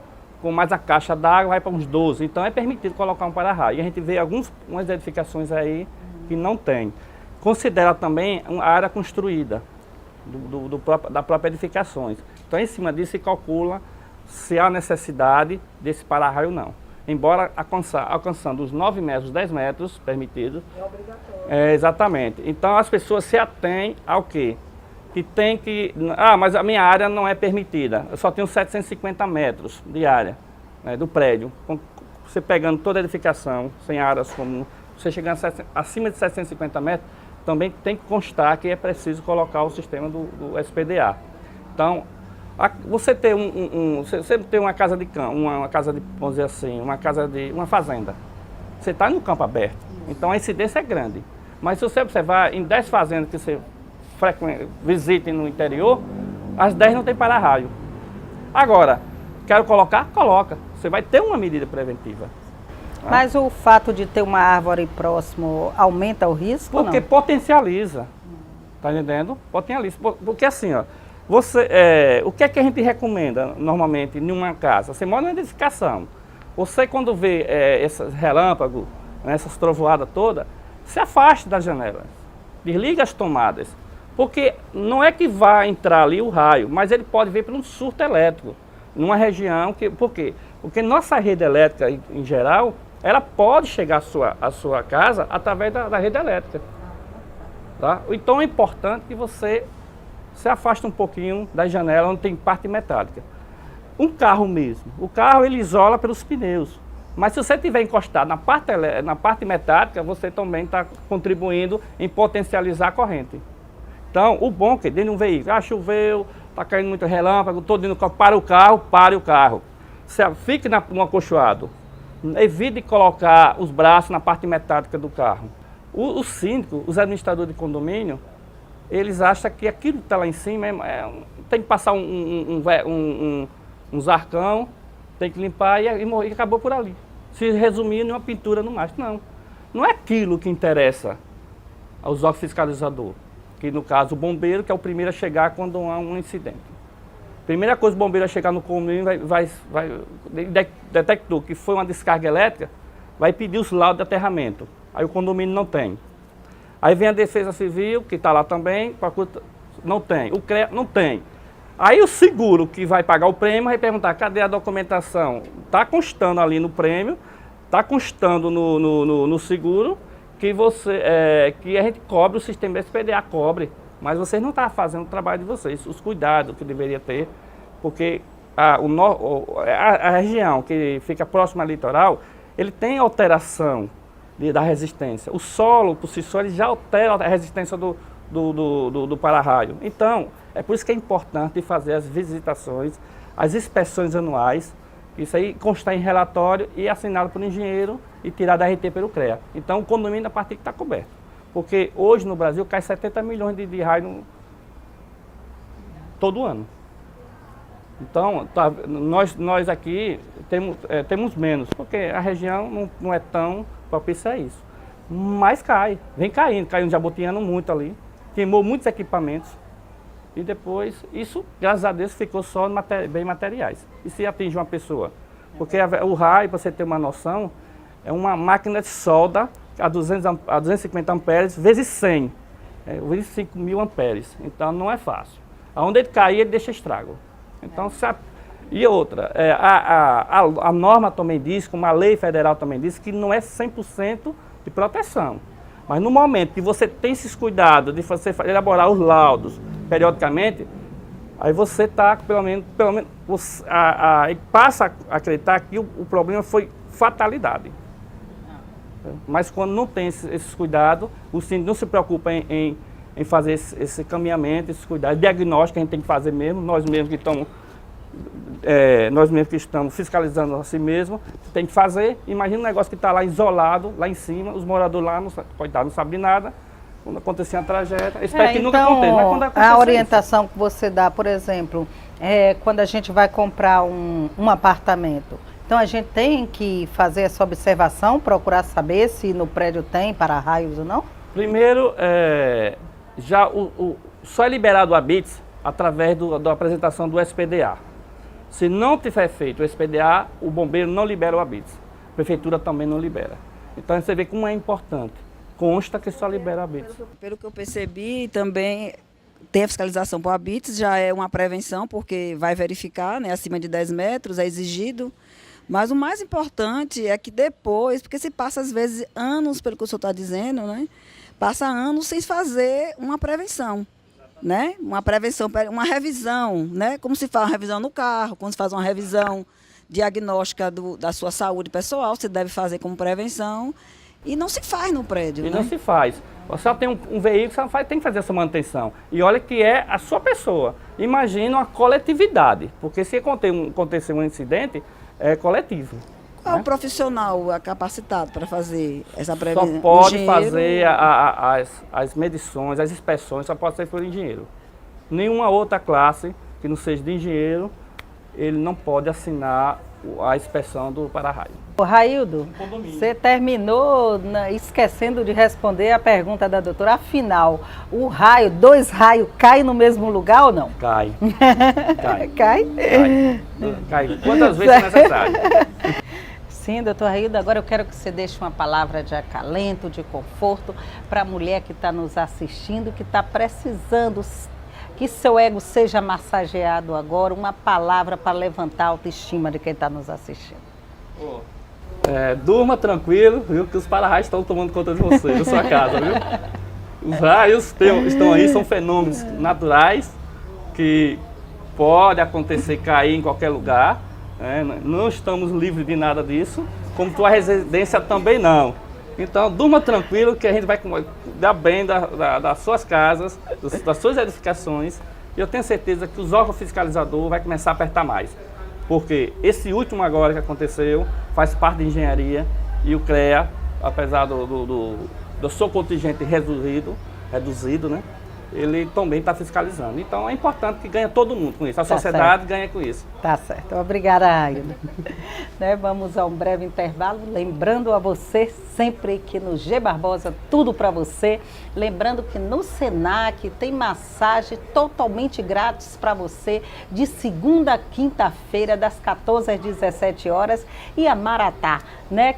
mais a caixa d'água vai para uns 12. Então é permitido colocar um para-raio. E a gente vê algumas edificações aí que não tem. Considera também a área construída da própria edificações. Então em cima disso se calcula se há necessidade desse para-raio ou não. Embora alcançando os 9 metros, 10 metros permitidos. É obrigatório. Exatamente. Então as pessoas se atêm ao quê? Que tem que... mas a minha área não é permitida. Eu só tenho 750 metros de área, né, do prédio. Você pegando toda a edificação, sem áreas comuns, você chegando acima de 750 metros, também tem que constar que é preciso colocar o sistema do SPDA. Então, Você ter você tem uma casa de campo, uma casa de, vamos dizer assim, uma fazenda. Você está no campo aberto, então a incidência é grande. Mas se você observar, em 10 fazendas que você visita no interior, as 10 não tem para-raio. Agora, quero colocar? Coloca. Você vai ter uma medida preventiva. Mas o fato de ter uma árvore próximo aumenta o risco? Porque não? potencializa. Tá entendendo? Potencializa. Porque assim, ó, o que é que a gente recomenda normalmente em uma casa? Você mora numa edificação. Você quando vê esses relâmpagos, essas trovoadas todas, se afaste das janelas. Desliga as tomadas. Porque não é que vai entrar ali o raio, mas ele pode vir por um surto elétrico. Numa região que... Por quê? Porque nossa rede elétrica, em geral, ela pode chegar à sua casa através da rede elétrica. Tá? Então é importante que você se afaste um pouquinho da janela onde tem parte metálica. Um carro mesmo. O carro ele isola pelos pneus. Mas se você estiver encostado na parte metálica, você também está contribuindo em potencializar a corrente. Então, o bom é que dentro de um veículo, choveu, está caindo muito relâmpago, todo indo para o carro, pare o carro. Fique no acolchoado. Evite colocar os braços na parte metálica do carro. O síndico, os administradores de condomínio, eles acham que aquilo que está lá em cima tem que passar uns arcão, tem que limpar e acabou por ali. Se resumir numa pintura no mastro. Não. Não é aquilo que interessa aos órgãos fiscalizadores. Que no caso o bombeiro, que é o primeiro a chegar quando há um incidente. Primeira coisa, o bombeiro a chegar no condomínio detectou que foi uma descarga elétrica, vai pedir os laudos de aterramento. Aí o condomínio não tem. Aí vem a Defesa Civil, que está lá também, não tem. O CREA não tem. Aí o seguro, que vai pagar o prêmio, vai perguntar, cadê a documentação? Está constando ali no prêmio, está constando no seguro, que a gente cobre, o sistema SPDA cobre, mas vocês não estão fazendo o trabalho de vocês, os cuidados que deveria ter, porque a região que fica próxima ao litoral, ele tem alteração da resistência. O solo, por si só, ele já altera a resistência do para-raio. Então, é por isso que é importante fazer as visitações, as inspeções anuais. Isso aí constar em relatório e assinado por engenheiro e tirar da RT pelo CREA. Então o condomínio da parte que está coberto. Porque hoje no Brasil cai 70 milhões de raio todo ano. Então nós aqui temos menos, porque a região não é tão propícia a isso. Mas vem caiu no Jabotiano muito ali, queimou muitos equipamentos. E depois, isso, graças a Deus, ficou só bem materiais. E se atinge uma pessoa? Porque o raio, para você ter uma noção, é uma máquina de solda a 250 amperes vezes 100, vezes 5 mil amperes. Então não é fácil. Aonde ele cair, ele deixa estrago. Então, e outra, a norma também diz, como a lei federal também diz, que não é 100% de proteção. Mas no momento que você tem esses cuidados de você elaborar os laudos periodicamente, aí você está, pelo menos passa a acreditar que o problema foi fatalidade. Mas quando não tem esses cuidados, o síndico não se preocupa em fazer esse caminhamento, esses cuidados, diagnóstico que a gente tem que fazer mesmo, nós mesmos que estamos fiscalizando a si mesmo, tem que fazer. Imagina um negócio que está lá isolado, lá em cima, os moradores lá, não sabem nada, quando acontecia a tragédia. Espero que nunca aconteça, mas quando acontecer a orientação que você dá, por exemplo, quando a gente vai comprar um apartamento, então a gente tem que fazer essa observação, procurar saber se no prédio tem para-raios ou não? Primeiro, só é liberado o ABITS através da apresentação do SPDA. Se não tiver feito o SPDA, o bombeiro não libera o ABITS. A prefeitura também não libera. Então você vê como é importante. Consta que só libera o ABITS. Pelo que eu percebi, também tem a fiscalização para o ABITS, já é uma prevenção, porque vai verificar, né, acima de 10 metros, é exigido. Mas o mais importante é que depois, porque se passa às vezes anos, pelo que o senhor está dizendo, né, passa anos sem fazer uma prevenção. Né? Uma prevenção, uma revisão, né? Como se faz uma revisão no carro, como se faz uma revisão diagnóstica da sua saúde pessoal, você deve fazer como prevenção e não se faz no prédio. E né? não se faz. Você só tem um veículo, você não tem que fazer essa manutenção. E olha que é a sua pessoa. Imagina uma coletividade, porque se acontecer um incidente, é coletivo. Qual é o profissional capacitado para fazer essa previsão? Só pode fazer as medições, as inspeções, só pode ser por engenheiro. Nenhuma outra classe que não seja de engenheiro, ele não pode assinar a inspeção do para-raio. Raildo, você terminou esquecendo de responder a pergunta da doutora. Afinal, o raio, 2 raios, cai no mesmo lugar ou não? Cai. Cai? Cai. Quantas vezes é necessário. Sim, doutor Raildo, agora eu quero que você deixe uma palavra de acalento, de conforto para a mulher que está nos assistindo, que está precisando que seu ego seja massageado agora, uma palavra para levantar a autoestima de quem está nos assistindo. Durma tranquilo, viu, que os para-raios estão tomando conta de você, da sua casa, viu? Os raios estão aí, são fenômenos naturais que pode acontecer, cair em qualquer lugar. Não estamos livres de nada disso, como tua residência também não. Então, durma tranquilo que a gente vai cuidar bem das suas casas, das suas edificações. E eu tenho certeza que os órgãos fiscalizadores vão começar a apertar mais. Porque esse último agora que aconteceu faz parte da engenharia e o CREA, apesar do seu contingente reduzido, né? Ele também está fiscalizando. Então é importante que ganhe todo mundo com isso. A sociedade ganha com isso. Tá certo. Obrigada, Raildo. Vamos a um breve intervalo. Lembrando a você, sempre que no G Barbosa, tudo para você. Lembrando que no Senac tem massagem totalmente grátis para você, de segunda a quinta-feira, das 14 às 17 horas. E a Maratá,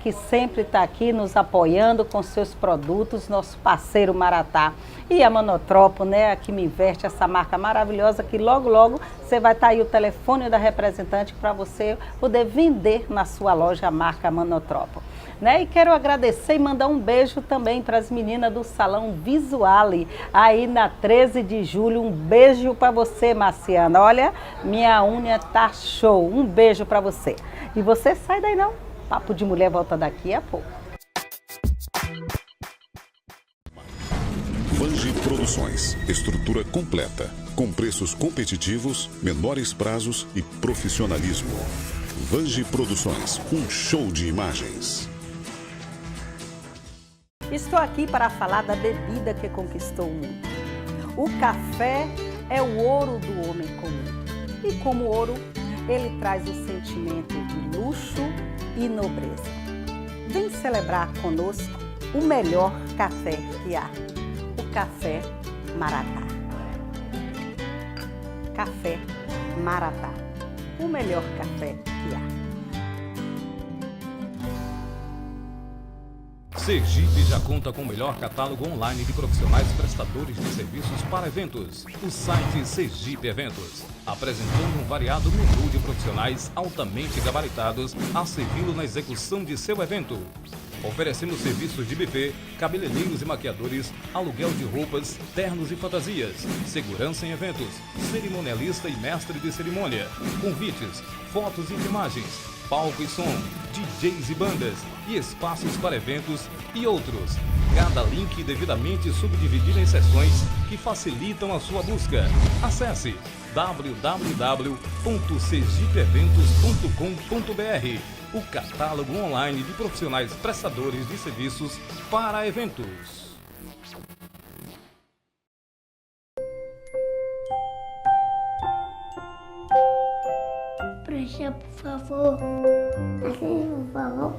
que sempre está aqui nos apoiando com seus produtos, nosso parceiro Maratá. E a Monotropo, a que me veste, essa marca maravilhosa, que logo, logo você vai estar aí o telefone da representante para você poder vender na sua loja a marca Monotropo. E quero agradecer e mandar um beijo também para as meninas do Salão Visuale, aí na 13 de julho. Um beijo para você, Marciana. Olha, minha unha tá show. Um beijo para você. E você sai daí não. Papo de Mulher volta daqui a pouco. Vangi Produções, estrutura completa, com preços competitivos, menores prazos e profissionalismo. Vangi Produções, um show de imagens. Estou aqui para falar da bebida que conquistou o mundo. O café é o ouro do homem comum. E como ouro, ele traz o sentimento de luxo e nobreza. Vem celebrar conosco o melhor café que há. O Café Maratá. Café Maratá. O melhor café que há. Sergipe já conta com o melhor catálogo online de profissionais prestadores de serviços para eventos. O site Sergipe Eventos, apresentando um variado menu de profissionais altamente gabaritados a servi-lo na execução de seu evento. Oferecendo serviços de buffet, cabeleireiros e maquiadores, aluguel de roupas, ternos e fantasias, segurança em eventos, cerimonialista e mestre de cerimônia, convites, fotos e filmagens, palco e som, DJs e bandas, e espaços para eventos e outros. Cada link devidamente subdividido em seções que facilitam a sua busca. Acesse www.sergipeeventos.com.br, o catálogo online de profissionais prestadores de serviços para eventos. Preencha, por favor. Assine, por favor.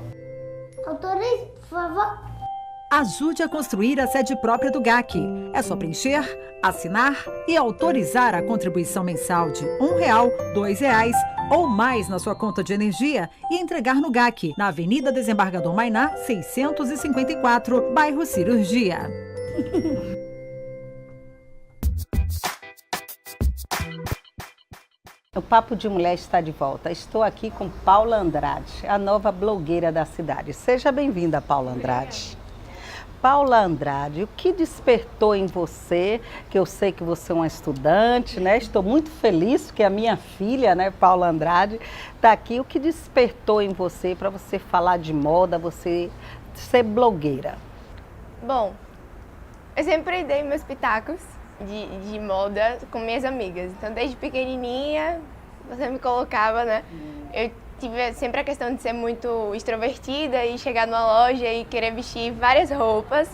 Autorize, por favor. Ajude a construir a sede própria do GAC. É só preencher, assinar e autorizar a contribuição mensal de R$1, R$2 ou mais na sua conta de energia e entregar no GAC, na Avenida Desembargador Mainá, 654, bairro Cirurgia. O Papo de Mulher está de volta. Estou aqui com Paula Andrade, a nova blogueira da cidade. Seja bem-vinda, Paula Andrade. Paula Andrade, o que despertou em você, que eu sei que você é uma estudante, Estou muito feliz que a minha filha, Paula Andrade, está aqui. O que despertou em você para você falar de moda, você ser blogueira? Bom, Eu sempre dei meus pitacos de moda com minhas amigas. Então, desde pequenininha, você me colocava, né? Eu tive sempre a questão de ser muito extrovertida e chegar numa loja e querer vestir várias roupas.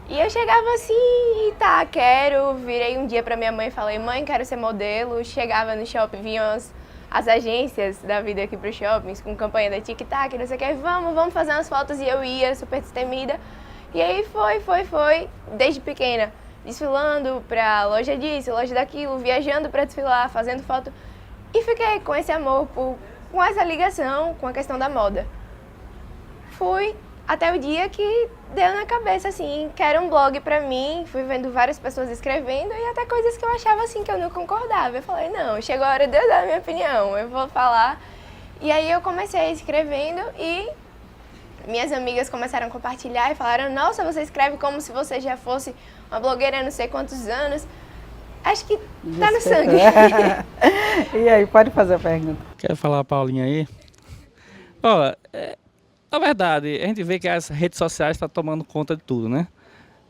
E eu chegava assim, e tá, quero. Virei um dia pra minha mãe e falei, mãe, quero ser modelo. Chegava no shopping, vinham as agências da vida aqui pros shoppings com campanha da tic-tac, não sei o que, vamos fazer umas fotos. E eu ia, super destemida. E aí foi, desde pequena, desfilando pra loja disso, loja daquilo, viajando pra desfilar, fazendo foto. E fiquei com esse amor, com essa ligação com a questão da moda. Fui até o dia que deu na cabeça, assim, que era um blog pra mim, fui vendo várias pessoas escrevendo e até coisas que eu achava, assim, que eu não concordava. Eu falei, não, chegou a hora de eu dar a minha opinião, eu vou falar. E aí eu comecei escrevendo e minhas amigas começaram a compartilhar e falaram, nossa, você escreve como se você já fosse uma blogueira há não sei quantos anos. Acho que tá no sangue. E aí, pode fazer a pergunta. Quer falar, Paulinha, aí? Olha, na verdade, a gente vê que as redes sociais estão tomando conta de tudo, né?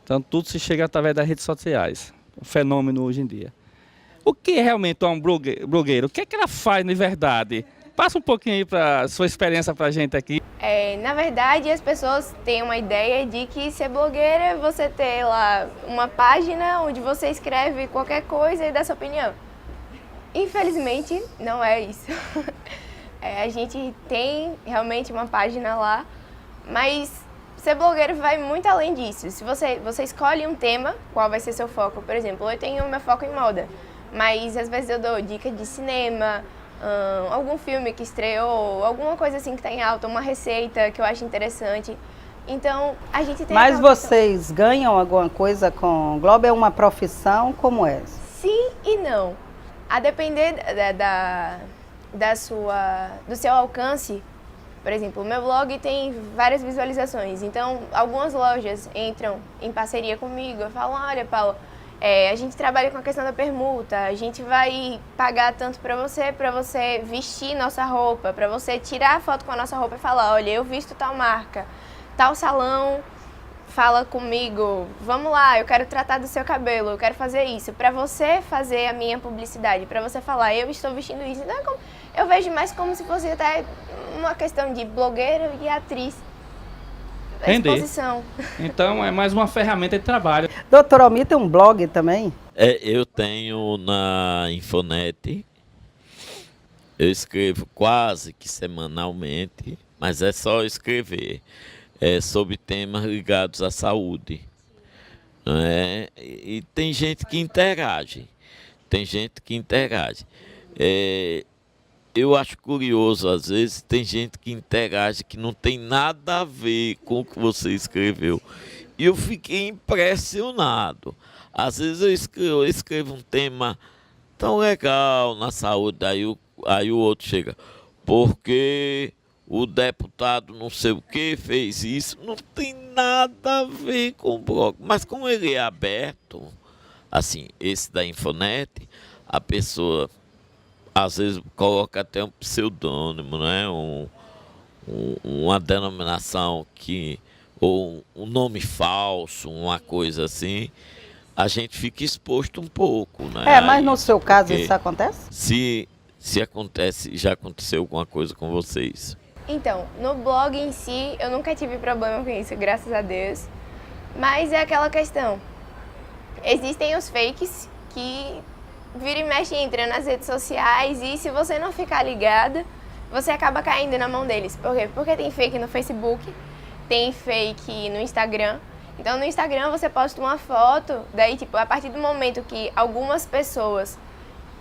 Então, tudo se chega através das redes sociais. Um fenômeno hoje em dia. O que é realmente um blogueiro? O que é que ela faz de verdade? Passa um pouquinho aí para sua experiência para a gente aqui. Na verdade, as pessoas têm uma ideia de que ser blogueira é você ter lá uma página onde você escreve qualquer coisa e dá sua opinião. Infelizmente, não é isso. A gente tem realmente uma página lá, mas ser blogueiro vai muito além disso. Se você escolhe um tema, qual vai ser seu foco? Por exemplo, eu tenho meu foco em moda, mas às vezes eu dou dica de cinema, algum filme que estreou, alguma coisa assim que está em alta, uma receita que eu acho interessante. Então, a gente tem... Mas vocês ganham alguma coisa com o Globo? É uma profissão? Como é? Sim e não. A depender do seu alcance, por exemplo, o meu blog tem várias visualizações, então algumas lojas entram em parceria comigo, eu falo, olha, Paula, a gente trabalha com a questão da permuta, a gente vai pagar tanto para você vestir nossa roupa, para você tirar a foto com a nossa roupa e falar, olha, eu visto tal marca, tal salão, fala comigo, vamos lá, eu quero tratar do seu cabelo, eu quero fazer isso, para você fazer a minha publicidade, para você falar, eu estou vestindo isso. Então, eu vejo mais como se fosse até uma questão de blogueira e atriz. Exposição. Então é mais uma ferramenta de trabalho. Doutor Almir tem um blog também? Eu tenho na Infonet, eu escrevo quase que semanalmente, mas é só escrever. Sobre temas ligados à saúde. E tem gente que interage. Eu acho curioso, às vezes, tem gente que interage que não tem nada a ver com o que você escreveu. E eu fiquei impressionado. Às vezes eu escrevo um tema tão legal na saúde, aí o outro chega, porque o deputado não sei o que fez isso, não tem nada a ver com o blog. Mas como ele é aberto, assim, esse da Infonet, a pessoa às vezes coloca até um pseudônimo, né? Uma denominação ou um nome falso, uma coisa assim, a gente fica exposto um pouco, né? Mas no seu caso isso acontece? Se acontece, já aconteceu alguma coisa com vocês? Então, no blog em si, eu nunca tive problema com isso, graças a Deus. Mas é aquela questão. Existem os fakes que vira e mexe entram nas redes sociais e se você não ficar ligada, você acaba caindo na mão deles. Por quê? Porque tem fake no Facebook, tem fake no Instagram. Então, no Instagram você posta uma foto, daí, tipo, a partir do momento que algumas pessoas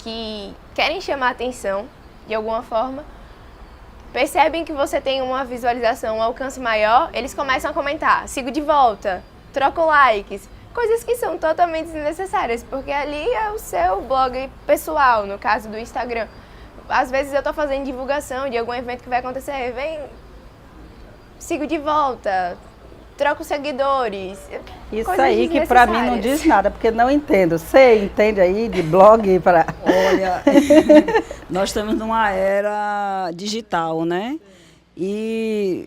que querem chamar atenção, de alguma forma, percebem que você tem uma visualização, um alcance maior, eles começam a comentar, sigo de volta, troco likes, coisas que são totalmente desnecessárias, porque ali é o seu blog pessoal, no caso do Instagram. Às vezes eu tô fazendo divulgação de algum evento que vai acontecer, vem, sigo de volta, troco seguidores. Isso aí que pra mim não diz nada, porque não entendo. Você entende aí de blog para... Olha, nós estamos numa era digital, né? E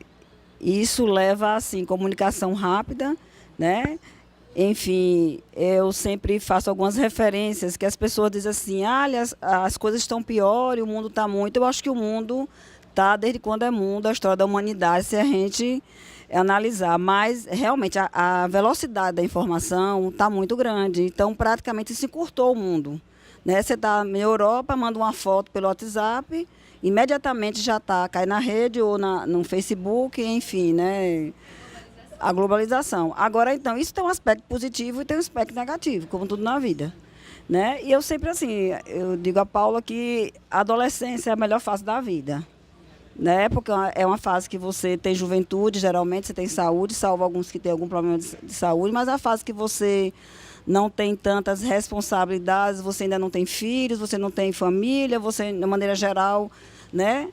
isso leva, assim, comunicação rápida, né? Enfim, eu sempre faço algumas referências que as pessoas dizem assim, as coisas estão piores, o mundo está muito. Eu acho que o mundo está, desde quando é mundo, a história da humanidade, se a gente analisar. Mas, realmente, a velocidade da informação está muito grande. Então, praticamente, se encurtou o mundo. Né? Você está na Europa, manda uma foto pelo WhatsApp, imediatamente já cai na rede ou no Facebook, enfim, né? A globalização. Agora, então, isso tem um aspecto positivo e tem um aspecto negativo, como tudo na vida. Né? E eu sempre, assim, eu digo a Paula que a adolescência é a melhor fase da vida. Né? Porque é uma fase que você tem juventude, geralmente você tem saúde, salvo alguns que têm algum problema de saúde, mas é a fase que você não tem tantas responsabilidades, você ainda não tem filhos, você não tem família, você, de maneira geral, né?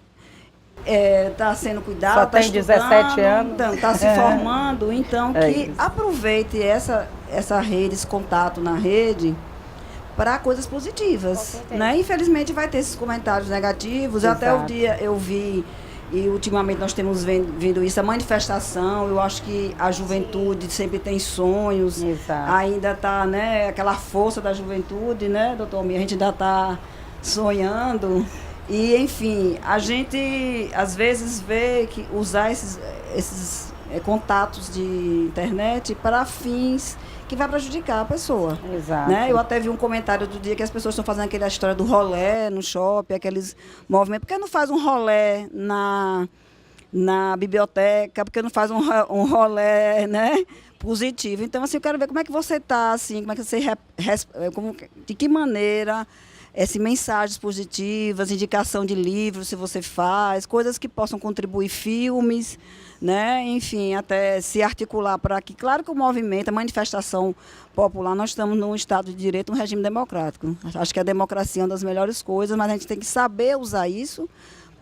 Está sendo cuidado, só tem 17 anos, está se formando, então que aproveite essa rede, esse contato na rede para coisas positivas, né? Infelizmente vai ter esses comentários negativos. Exato. Até o dia eu vi, e ultimamente nós temos vindo isso, a manifestação. Eu acho que a juventude sempre tem sonhos. Exato. Ainda está, né, aquela força da juventude, né, doutor Almir? A gente ainda está sonhando. E, enfim, a gente, às vezes, vê que usar esses contatos de internet para fins que vai prejudicar a pessoa. Exato. Né? Eu até vi um comentário do dia que as pessoas estão fazendo aquela história do rolê no shopping, aqueles movimentos. Por que não faz um rolê na biblioteca? Por que não faz um rolê, né, positivo? Então, assim, eu quero ver como é que você está, assim, como é que você de que maneira mensagens positivas, indicação de livros, se você faz, coisas que possam contribuir, filmes, né? Enfim, até se articular para que, claro que o movimento, a manifestação popular, nós estamos num Estado de Direito, um regime democrático. Acho que a democracia é uma das melhores coisas, mas a gente tem que saber usar isso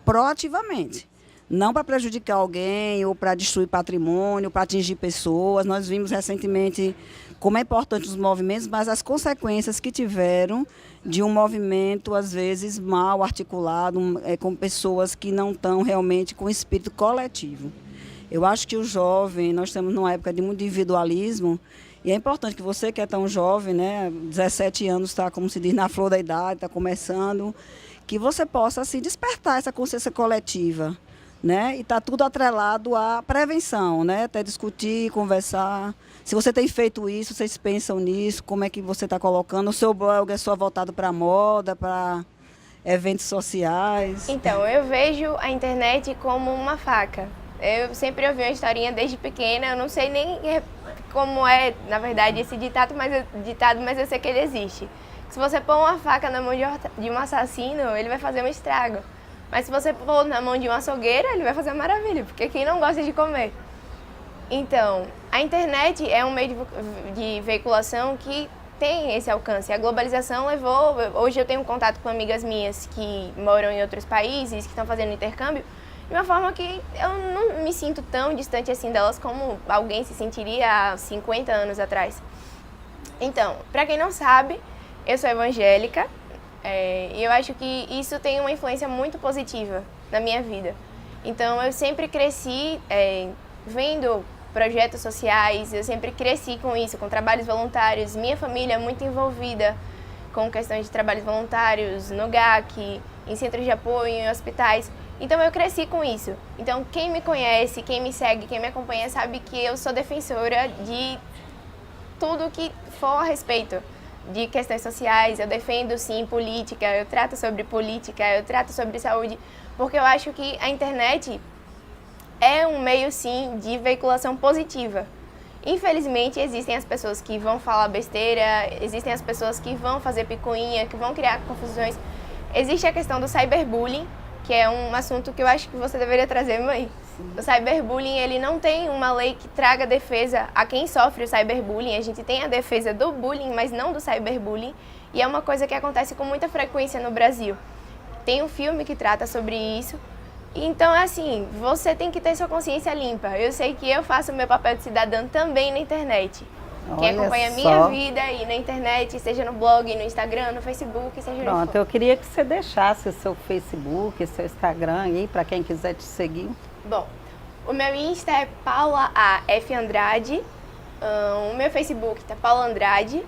proativamente. Não para prejudicar alguém ou para destruir patrimônio, para atingir pessoas. Nós vimos recentemente como é importante os movimentos, mas as consequências que tiveram de um movimento, às vezes, mal articulado, com pessoas que não estão realmente com espírito coletivo. Eu acho que o jovem, nós estamos numa época de muito individualismo, e é importante que você, que é tão jovem, né, 17 anos, está, como se diz, na flor da idade, está começando, que você possa, assim, despertar essa consciência coletiva, né? E está tudo atrelado à prevenção, né? Até discutir, conversar. Se você tem feito isso, vocês pensam nisso, como é que você está colocando? O seu blog é só voltado para moda, para eventos sociais? Então, eu vejo a internet como uma faca. Eu sempre ouvi uma historinha desde pequena, eu não sei nem como é, na verdade, esse ditado, mas eu sei que ele existe. Se você pôr uma faca na mão de um assassino, ele vai fazer um estrago. Mas se você pôr na mão de uma açougueira, ele vai fazer uma maravilha, porque quem não gosta de comer? Então, a internet é um meio de veiculação que tem esse alcance. A globalização levou... Hoje eu tenho contato com amigas minhas que moram em outros países, que estão fazendo intercâmbio, de uma forma que eu não me sinto tão distante assim delas como alguém se sentiria há 50 anos atrás. Então, para quem não sabe, eu sou evangélica, e eu acho que isso tem uma influência muito positiva na minha vida. Então, eu sempre cresci vendo projetos sociais, eu sempre cresci com isso, com trabalhos voluntários. Minha família é muito envolvida com questões de trabalhos voluntários, no GAC, em centros de apoio, em hospitais. Então, eu cresci com isso. Então, quem me conhece, quem me segue, quem me acompanha, sabe que eu sou defensora de tudo que for a respeito de questões sociais. Eu defendo, sim, política, eu trato sobre política, eu trato sobre saúde, porque eu acho que a internet é um meio, sim, de veiculação positiva. Infelizmente, existem as pessoas que vão falar besteira, existem as pessoas que vão fazer picuinha, que vão criar confusões. Existe a questão do cyberbullying, que é um assunto que eu acho que você deveria trazer, mãe. O cyberbullying, ele não tem uma lei que traga defesa a quem sofre o cyberbullying. A gente tem a defesa do bullying, mas não do cyberbullying. E é uma coisa que acontece com muita frequência no Brasil. Tem um filme que trata sobre isso. Então, assim, você tem que ter sua consciência limpa. Eu sei que eu faço o meu papel de cidadã também na internet. Quem acompanha a minha vida aí na internet, seja no blog, no Instagram, no Facebook, seja onde for. Pronto, eu queria que você deixasse o seu Facebook, seu Instagram aí, para quem quiser te seguir. Bom, o meu Insta é Paula A. F. Andrade, O meu Facebook tá Paula Andrade.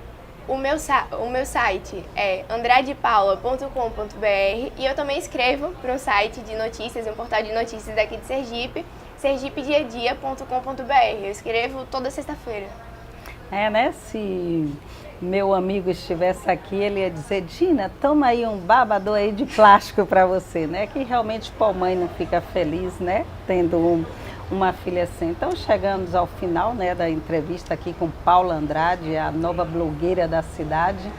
O meu site é andradepaula.com.br e eu também escrevo para um site de notícias, um portal de notícias daqui de Sergipe, sergipediadia.com.br. Eu escrevo toda sexta-feira. Né? Se meu amigo estivesse aqui, ele ia dizer: Dina, toma aí um babador aí de plástico para você, né? Que realmente qual mãe não fica feliz, né? Tendo uma filha assim. Então chegamos ao final, né, da entrevista aqui com Paula Andrade, a nova blogueira da cidade,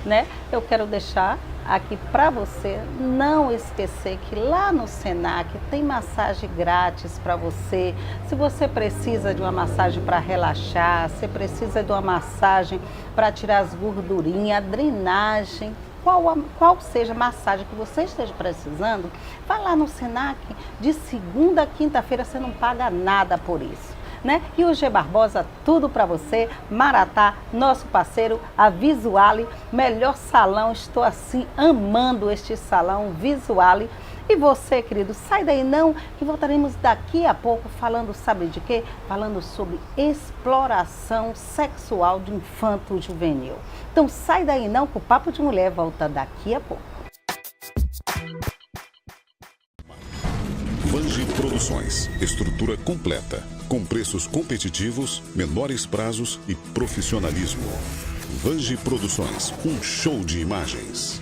né? Eu quero deixar aqui para você não esquecer que lá no Senac tem massagem grátis para você. Se você precisa de uma massagem para relaxar, se precisa de uma massagem para tirar as gordurinhas, a drenagem, qual seja a massagem que você esteja precisando, vá lá no Senac, de segunda a quinta-feira, você não paga nada por isso, né? E o G Barbosa, tudo para você, Maratá, nosso parceiro, a Visuale, melhor salão, estou assim amando este salão Visuale. E você, querido, sai daí não, que voltaremos daqui a pouco falando, sabe de quê? Falando sobre exploração sexual de infanto juvenil. Então sai daí não, que o Papo de Mulher volta daqui a pouco. Vangi Produções, estrutura completa, com preços competitivos, menores prazos e profissionalismo. Vangi Produções, um show de imagens.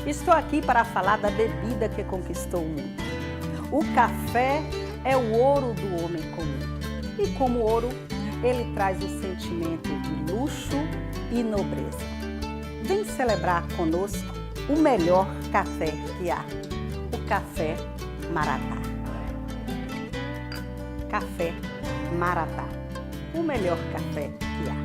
Estou aqui para falar da bebida que conquistou o mundo. O café é o ouro do homem comum. E como ouro, ele traz o sentimento de luxo e nobreza. Vem celebrar conosco o melhor café que há. O Café Maratá. Café Maratá. O melhor café que há.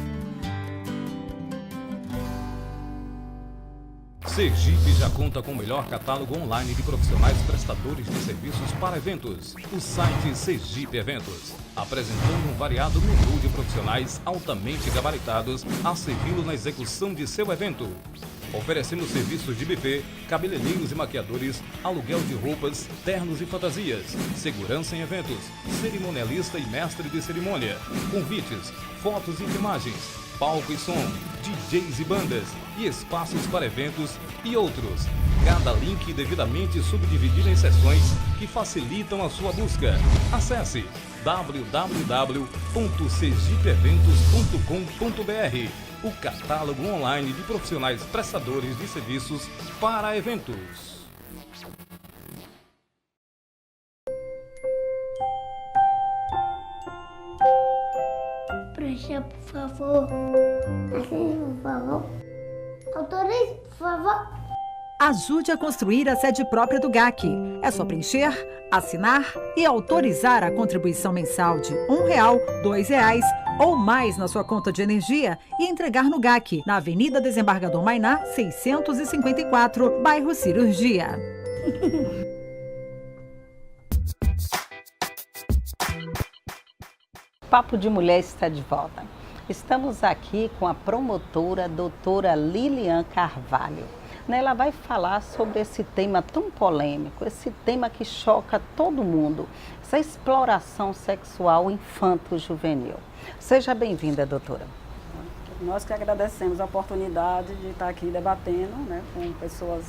Sergipe já conta com o melhor catálogo online de profissionais prestadores de serviços para eventos. O site Sergipe Eventos, apresentando um variado menu de profissionais altamente gabaritados a servi-lo na execução de seu evento. Oferecendo serviços de buffet, cabeleireiros e maquiadores, aluguel de roupas, ternos e fantasias, segurança em eventos, cerimonialista e mestre de cerimônia, convites, fotos e filmagens, palco e som, DJs e bandas, e espaços para eventos e outros. Cada link devidamente subdividido em seções que facilitam a sua busca. Acesse www.sergipeeventos.com.br, o catálogo online de profissionais prestadores de serviços para eventos. Preencha, por favor. Assine, por favor. Autorize, por favor. Ajude a construir a sede própria do GAC. É só preencher, assinar e autorizar a contribuição mensal de R$1, R$2 ou mais na sua conta de energia e entregar no GAC, na Avenida Desembargador Mainá, 654, bairro Cirurgia. Papo de Mulher está de volta. Estamos aqui com a promotora doutora Lilian Carvalho. Ela vai falar sobre esse tema tão polêmico, esse tema que choca todo mundo, essa exploração sexual infanto-juvenil. Seja bem-vinda, doutora. Nós que agradecemos a oportunidade de estar aqui debatendo, né, com pessoas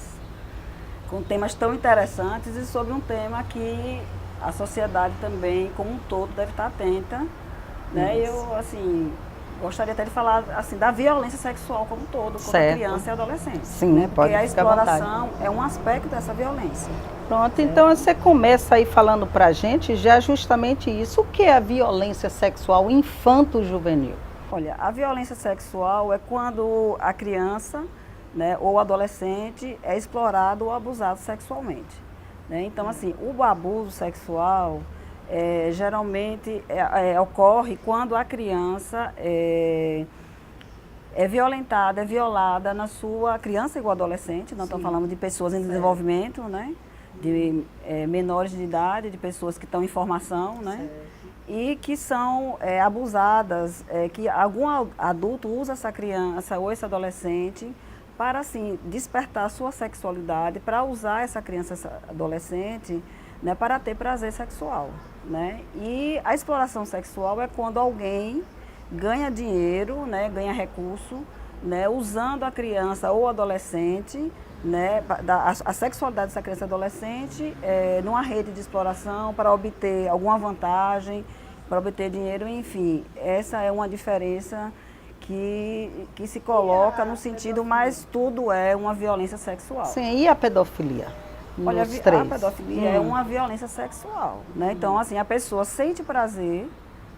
com temas tão interessantes e sobre um tema que a sociedade também, como um todo, deve estar atenta. Né? Eu, assim, gostaria até de falar assim, da violência sexual como um todo, contra a criança e adolescente. Sim, né? pode Porque a ficar à vontade. exploração é um aspecto dessa violência. Pronto, então você começa aí falando pra gente já justamente isso. O que é a violência sexual infanto-juvenil? Olha, a violência sexual é quando a criança, né, ou adolescente é explorado ou abusado sexualmente. Né? Então, assim, o abuso sexual geralmente ocorre quando a criança é violentada, é violada na sua criança e o adolescente. Nós estamos falando de pessoas em desenvolvimento, né? De menores de idade, de pessoas que estão em formação, né? E que são abusadas, que algum adulto usa essa criança ou esse adolescente para, assim, despertar a sua sexualidade, para usar essa criança, essa adolescente, né, para ter prazer sexual, né? E a exploração sexual é quando alguém ganha dinheiro, né, ganha recurso, né, usando a criança ou adolescente, né, a sexualidade dessa criança e adolescente numa rede de exploração para obter alguma vantagem, para obter dinheiro, enfim. Essa é uma diferença que se coloca no sentido, mas tudo é uma violência sexual. Sim, e a pedofilia? Olha, Nos três. a pedofilia é uma violência sexual, né? Então, assim, a pessoa sente prazer,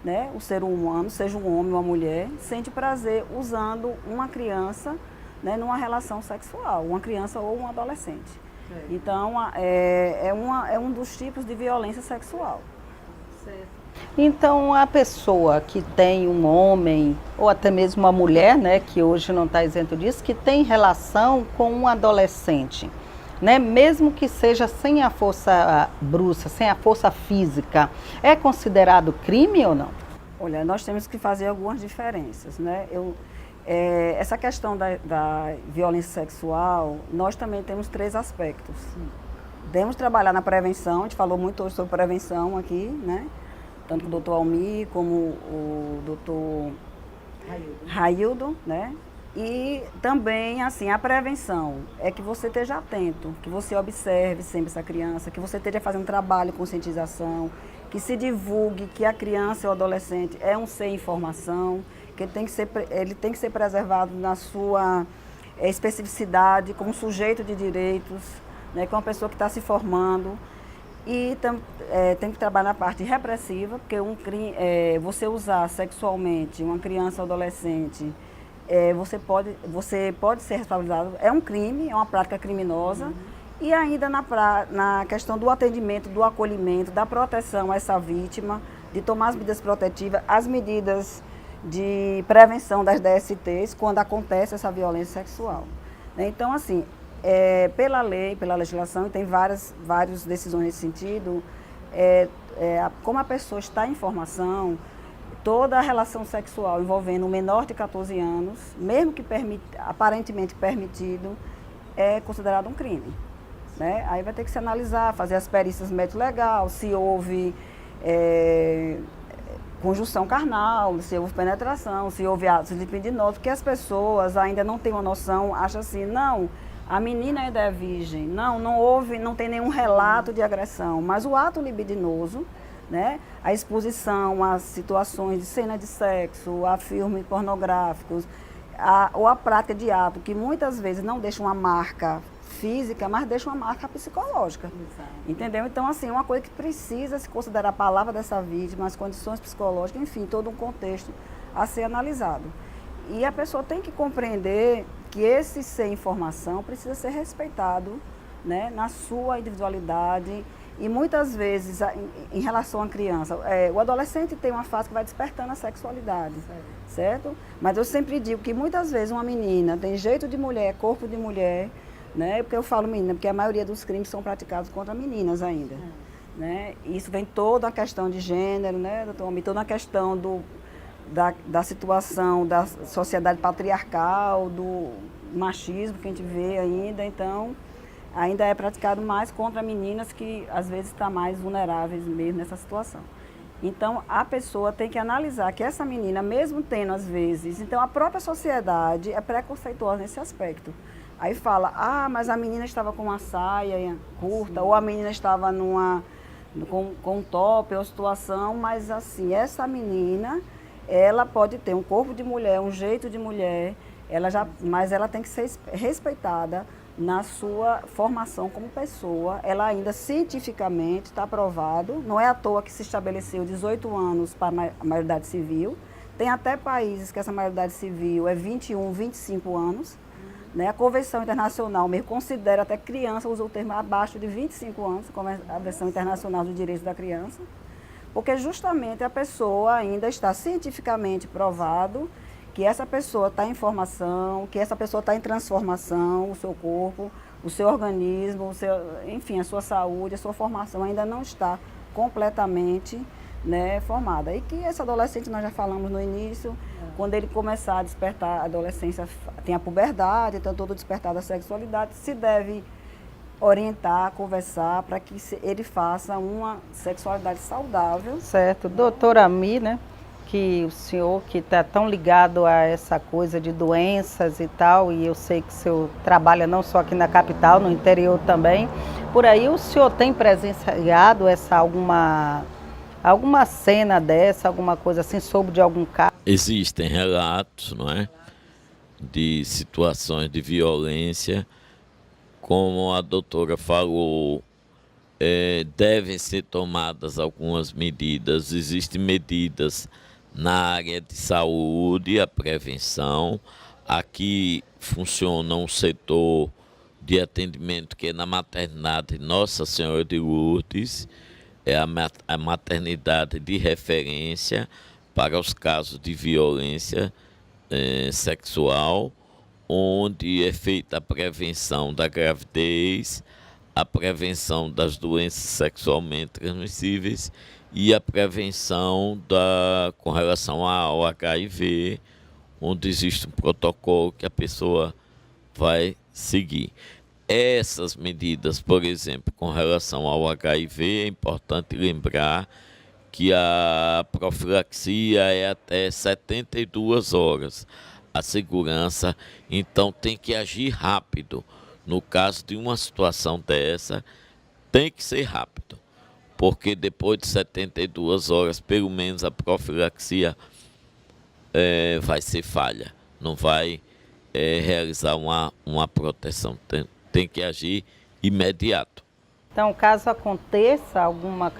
né? O ser humano, seja um homem ou uma mulher, sente prazer usando uma criança, né, numa relação sexual, uma criança ou um adolescente. Então, é um dos tipos de violência sexual. Então, a pessoa que tem um homem, ou até mesmo uma mulher, né, que hoje não está isento disso, que tem relação com um adolescente, né, mesmo que seja sem a força bruta, sem a força física, é considerado crime ou não? Olha, nós temos que fazer algumas diferenças, né? Essa questão da violência sexual, nós também temos 3 aspectos. Devemos trabalhar na prevenção, a gente falou muito hoje sobre prevenção aqui, né? Tanto o doutor Almir como o doutor Raildo, né? E também, assim, a prevenção é que você esteja atento, que você observe sempre essa criança, que você esteja fazendo trabalho de conscientização, que se divulgue que a criança ou adolescente é um ser em formação, que ele tem que ser preservado na sua especificidade como sujeito de direitos, né, que é uma pessoa que está se formando. E tem que trabalhar na parte repressiva, porque você usar sexualmente uma criança ou adolescente, você pode ser responsabilizado, é um crime, é uma prática criminosa. E ainda na questão do atendimento, do acolhimento, da proteção a essa vítima, de tomar as medidas protetivas, as medidas de prevenção das DSTs, quando acontece essa violência sexual. Então, assim, pela lei, pela legislação, e tem várias decisões nesse sentido, como a pessoa está em formação, toda a relação sexual envolvendo um menor de 14 anos, mesmo que aparentemente permitido, é considerado um crime. Né? Aí vai ter que se analisar, fazer as perícias médico-legal, se houve conjunção carnal, se houve penetração, se houve atos libidinosos, porque as pessoas ainda não têm uma noção, acham assim, não, a menina ainda é virgem, não tem nenhum relato de agressão, mas o ato libidinoso, né, a exposição a situações de cena de sexo, a filmes pornográficos, ou a prática de ato, que muitas vezes não deixa uma marca física, mas deixa uma marca psicológica. Exato. Entendeu? Então, assim, uma coisa que precisa se considerar a palavra dessa vítima, as condições psicológicas, enfim, todo um contexto a ser analisado. E a pessoa tem que compreender que esse ser informação precisa ser respeitado, né, na sua individualidade. E muitas vezes, em relação à criança, o adolescente tem uma fase que vai despertando a sexualidade, certo? Mas eu sempre digo que muitas vezes uma menina tem jeito de mulher, corpo de mulher, né? Porque eu falo menina, porque a maioria dos crimes são praticados contra meninas ainda. Né? Isso vem toda a questão de gênero, né, doutor Almir? Toda a questão da situação da sociedade patriarcal, do machismo que a gente vê ainda. Então, ainda é praticado mais contra meninas que às vezes estão mais vulneráveis mesmo nessa situação. Então, a pessoa tem que analisar que essa menina, mesmo tendo às vezes, então a própria sociedade é preconceituosa nesse aspecto. Aí fala, mas a menina estava com uma saia curta, ou a menina estava com um top, ou situação, mas assim, essa menina, ela pode ter um corpo de mulher, um jeito de mulher, mas ela tem que ser respeitada na sua formação como pessoa. Ela ainda cientificamente está provado, não é à toa que se estabeleceu 18 anos para a maioridade civil, tem até países que essa maioridade civil é 21, 25 anos, né? A Convenção Internacional mesmo considera até criança, usa o termo abaixo de 25 anos, como é a Convenção Internacional dos Direitos da Criança, porque justamente a pessoa ainda está cientificamente provado que essa pessoa está em formação, que essa pessoa está em transformação, o seu corpo, o seu organismo, enfim, a sua saúde, a sua formação ainda não está completamente, né, formada. E que esse adolescente, nós já falamos no início, quando ele começar a despertar, a adolescência tem a puberdade, então todo o despertar da sexualidade, se deve orientar, conversar, para que ele faça uma sexualidade saudável. Certo. Doutora Ami, né? Que o senhor que está tão ligado a essa coisa de doenças e tal, e eu sei que o senhor trabalha não só aqui na capital, no interior também. Por aí o senhor tem presenciado alguma cena dessa, alguma coisa assim, soube de algum caso? Existem relatos, não é, de situações de violência, como a doutora falou, devem ser tomadas algumas medidas. Existem medidas na área de saúde, a prevenção. Aqui funciona um setor de atendimento que é na maternidade Nossa Senhora de Lourdes, é a maternidade de referência para os casos de violência sexual, onde é feita a prevenção da gravidez, a prevenção das doenças sexualmente transmissíveis e a prevenção com relação ao HIV, onde existe um protocolo que a pessoa vai seguir. Essas medidas, por exemplo, com relação ao HIV, é importante lembrar que a profilaxia é até 72 horas. A segurança, então, tem que agir rápido. No caso de uma situação dessa, tem que ser rápido, porque depois de 72 horas, pelo menos a profilaxia vai ser falha, não vai realizar uma proteção, tem que agir imediato. Então, caso aconteça alguma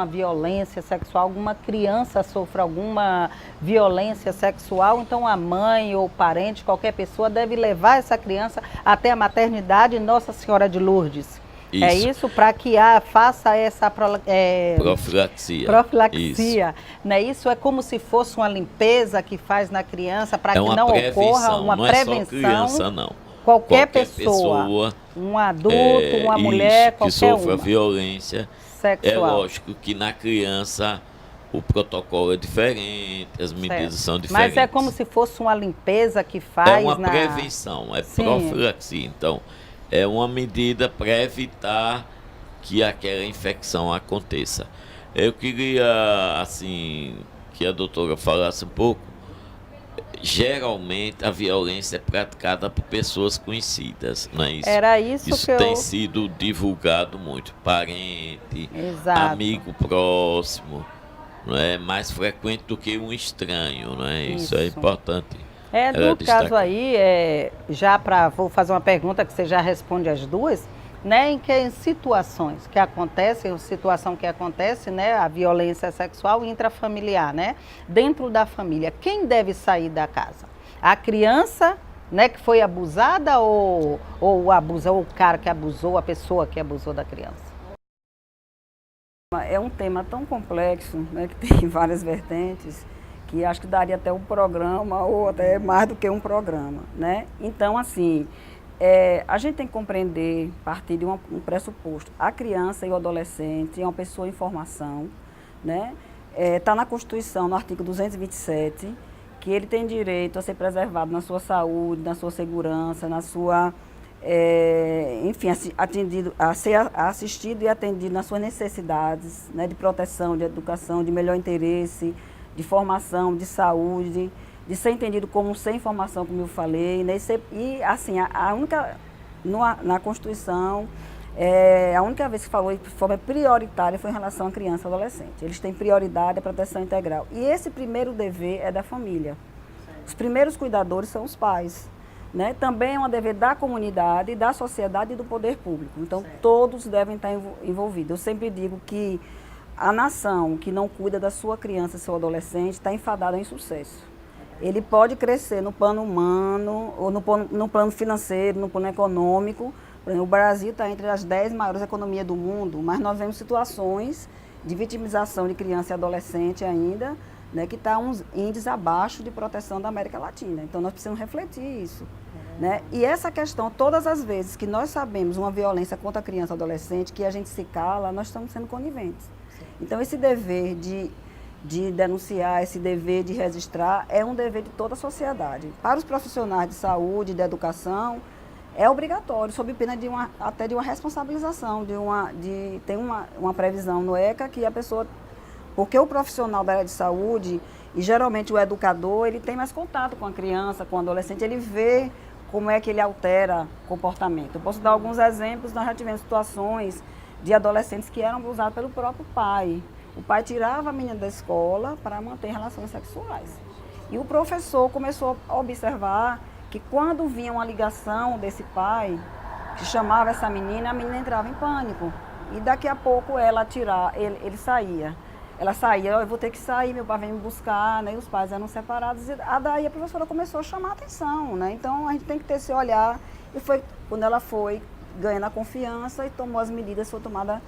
violência sexual, alguma criança sofra alguma violência sexual, então a mãe ou o parente, qualquer pessoa, deve levar essa criança até a maternidade Nossa Senhora de Lourdes. Isso. É isso, para que faça essa profilaxia. Profilaxia. Né? Isso é como se fosse uma limpeza que faz na criança para que não ocorra uma prevenção. Não é só criança, não. Qualquer pessoa, um adulto, uma mulher, qualquer que sofra violência sexual. É lógico que na criança o protocolo é diferente, as medidas são diferentes. Mas é como se fosse uma limpeza que faz prevenção, profilaxia. Então, é uma medida para evitar que aquela infecção aconteça. Eu queria, assim, que a doutora falasse um pouco. Geralmente a violência é praticada por pessoas conhecidas, não é isso? Era isso que Isso tem sido divulgado muito, parente, amigo próximo, não é mais frequente do que um estranho, não é? Isso é importante. No caso aí, vou fazer uma pergunta que você já responde as duas, né? Em situações que acontecem, né? A violência sexual intrafamiliar, né? Dentro da família, quem deve sair da casa? A criança, né? Que foi abusada ou o cara que abusou, a pessoa que abusou da criança? É um tema tão complexo, né? Que tem várias vertentes, que acho que daria até um programa ou até mais do que um programa, né? Então, assim, a gente tem que compreender, partir de um pressuposto. A criança e o adolescente é uma pessoa em formação, né? Está na Constituição, no artigo 227, que ele tem direito a ser preservado na sua saúde, na sua segurança, na sua, enfim, a ser assistido e atendido nas suas necessidades, né? De proteção, de educação, de melhor interesse, de formação, de saúde, de ser entendido como um sem informação, como eu falei, né? E assim, na Constituição, a única vez que falou de forma prioritária foi em relação à criança e adolescente. Eles têm prioridade à proteção integral. E esse primeiro dever é da família. Os primeiros cuidadores são os pais, né? Também é um dever da comunidade, da sociedade e do poder público. Então, todos devem estar envolvidos. Eu sempre digo que a nação que não cuida da sua criança e seu adolescente está enfadada em insucesso. Ele pode crescer no plano humano, ou no plano financeiro, no plano econômico. Por exemplo, o Brasil está entre as 10 maiores economias do mundo, mas nós vemos situações de vitimização de criança e adolescente ainda, né, que está uns índices abaixo de proteção da América Latina. Então, nós precisamos refletir isso. Né? E essa questão, todas as vezes que nós sabemos uma violência contra a criança e adolescente, que a gente se cala, nós estamos sendo coniventes. Então, esse dever de denunciar, esse dever de registrar, é um dever de toda a sociedade. Para os profissionais de saúde, de educação, é obrigatório, sob pena até de uma responsabilização, tem uma previsão no ECA que a pessoa, porque o profissional da área de saúde, e geralmente o educador, ele tem mais contato com a criança, com o adolescente, ele vê como é que ele altera comportamento. Eu posso dar alguns exemplos, nós já tivemos situações de adolescentes que eram abusados pelo próprio pai. O pai tirava a menina da escola para manter relações sexuais. E o professor começou a observar que quando vinha uma ligação desse pai, que chamava essa menina, a menina entrava em pânico. E daqui a pouco ele saía. Ela saía, eu vou ter que sair, meu pai vem me buscar, né? E os pais eram separados. E daí a professora começou a chamar a atenção, né? Então a gente tem que ter esse olhar. E foi quando ela foi ganhando a confiança e tomou as medidas, foi tomada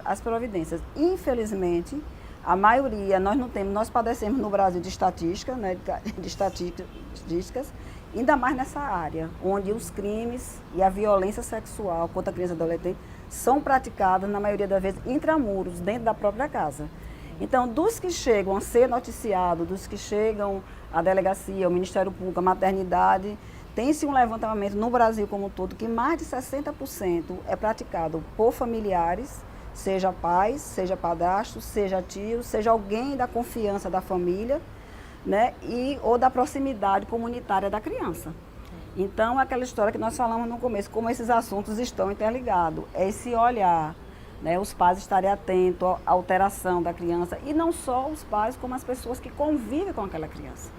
as providências. Infelizmente, a maioria, nós padecemos no Brasil de estatística, né? De estatísticas, ainda mais nessa área, onde os crimes e a violência sexual contra a criança e adolescente são praticadas, na maioria das vezes, intramuros, dentro da própria casa. Então, dos que chegam a ser noticiados, dos que chegam à delegacia, ao Ministério Público, à maternidade, tem-se um levantamento no Brasil como um todo que mais de 60% é praticado por familiares, seja pais, seja padrasto, seja tio, seja alguém da confiança da família, né, ou da proximidade comunitária da criança. Então, aquela história que nós falamos no começo, como esses assuntos estão interligados, é esse olhar, né, os pais estarem atentos à alteração da criança, e não só os pais, como as pessoas que convivem com aquela criança.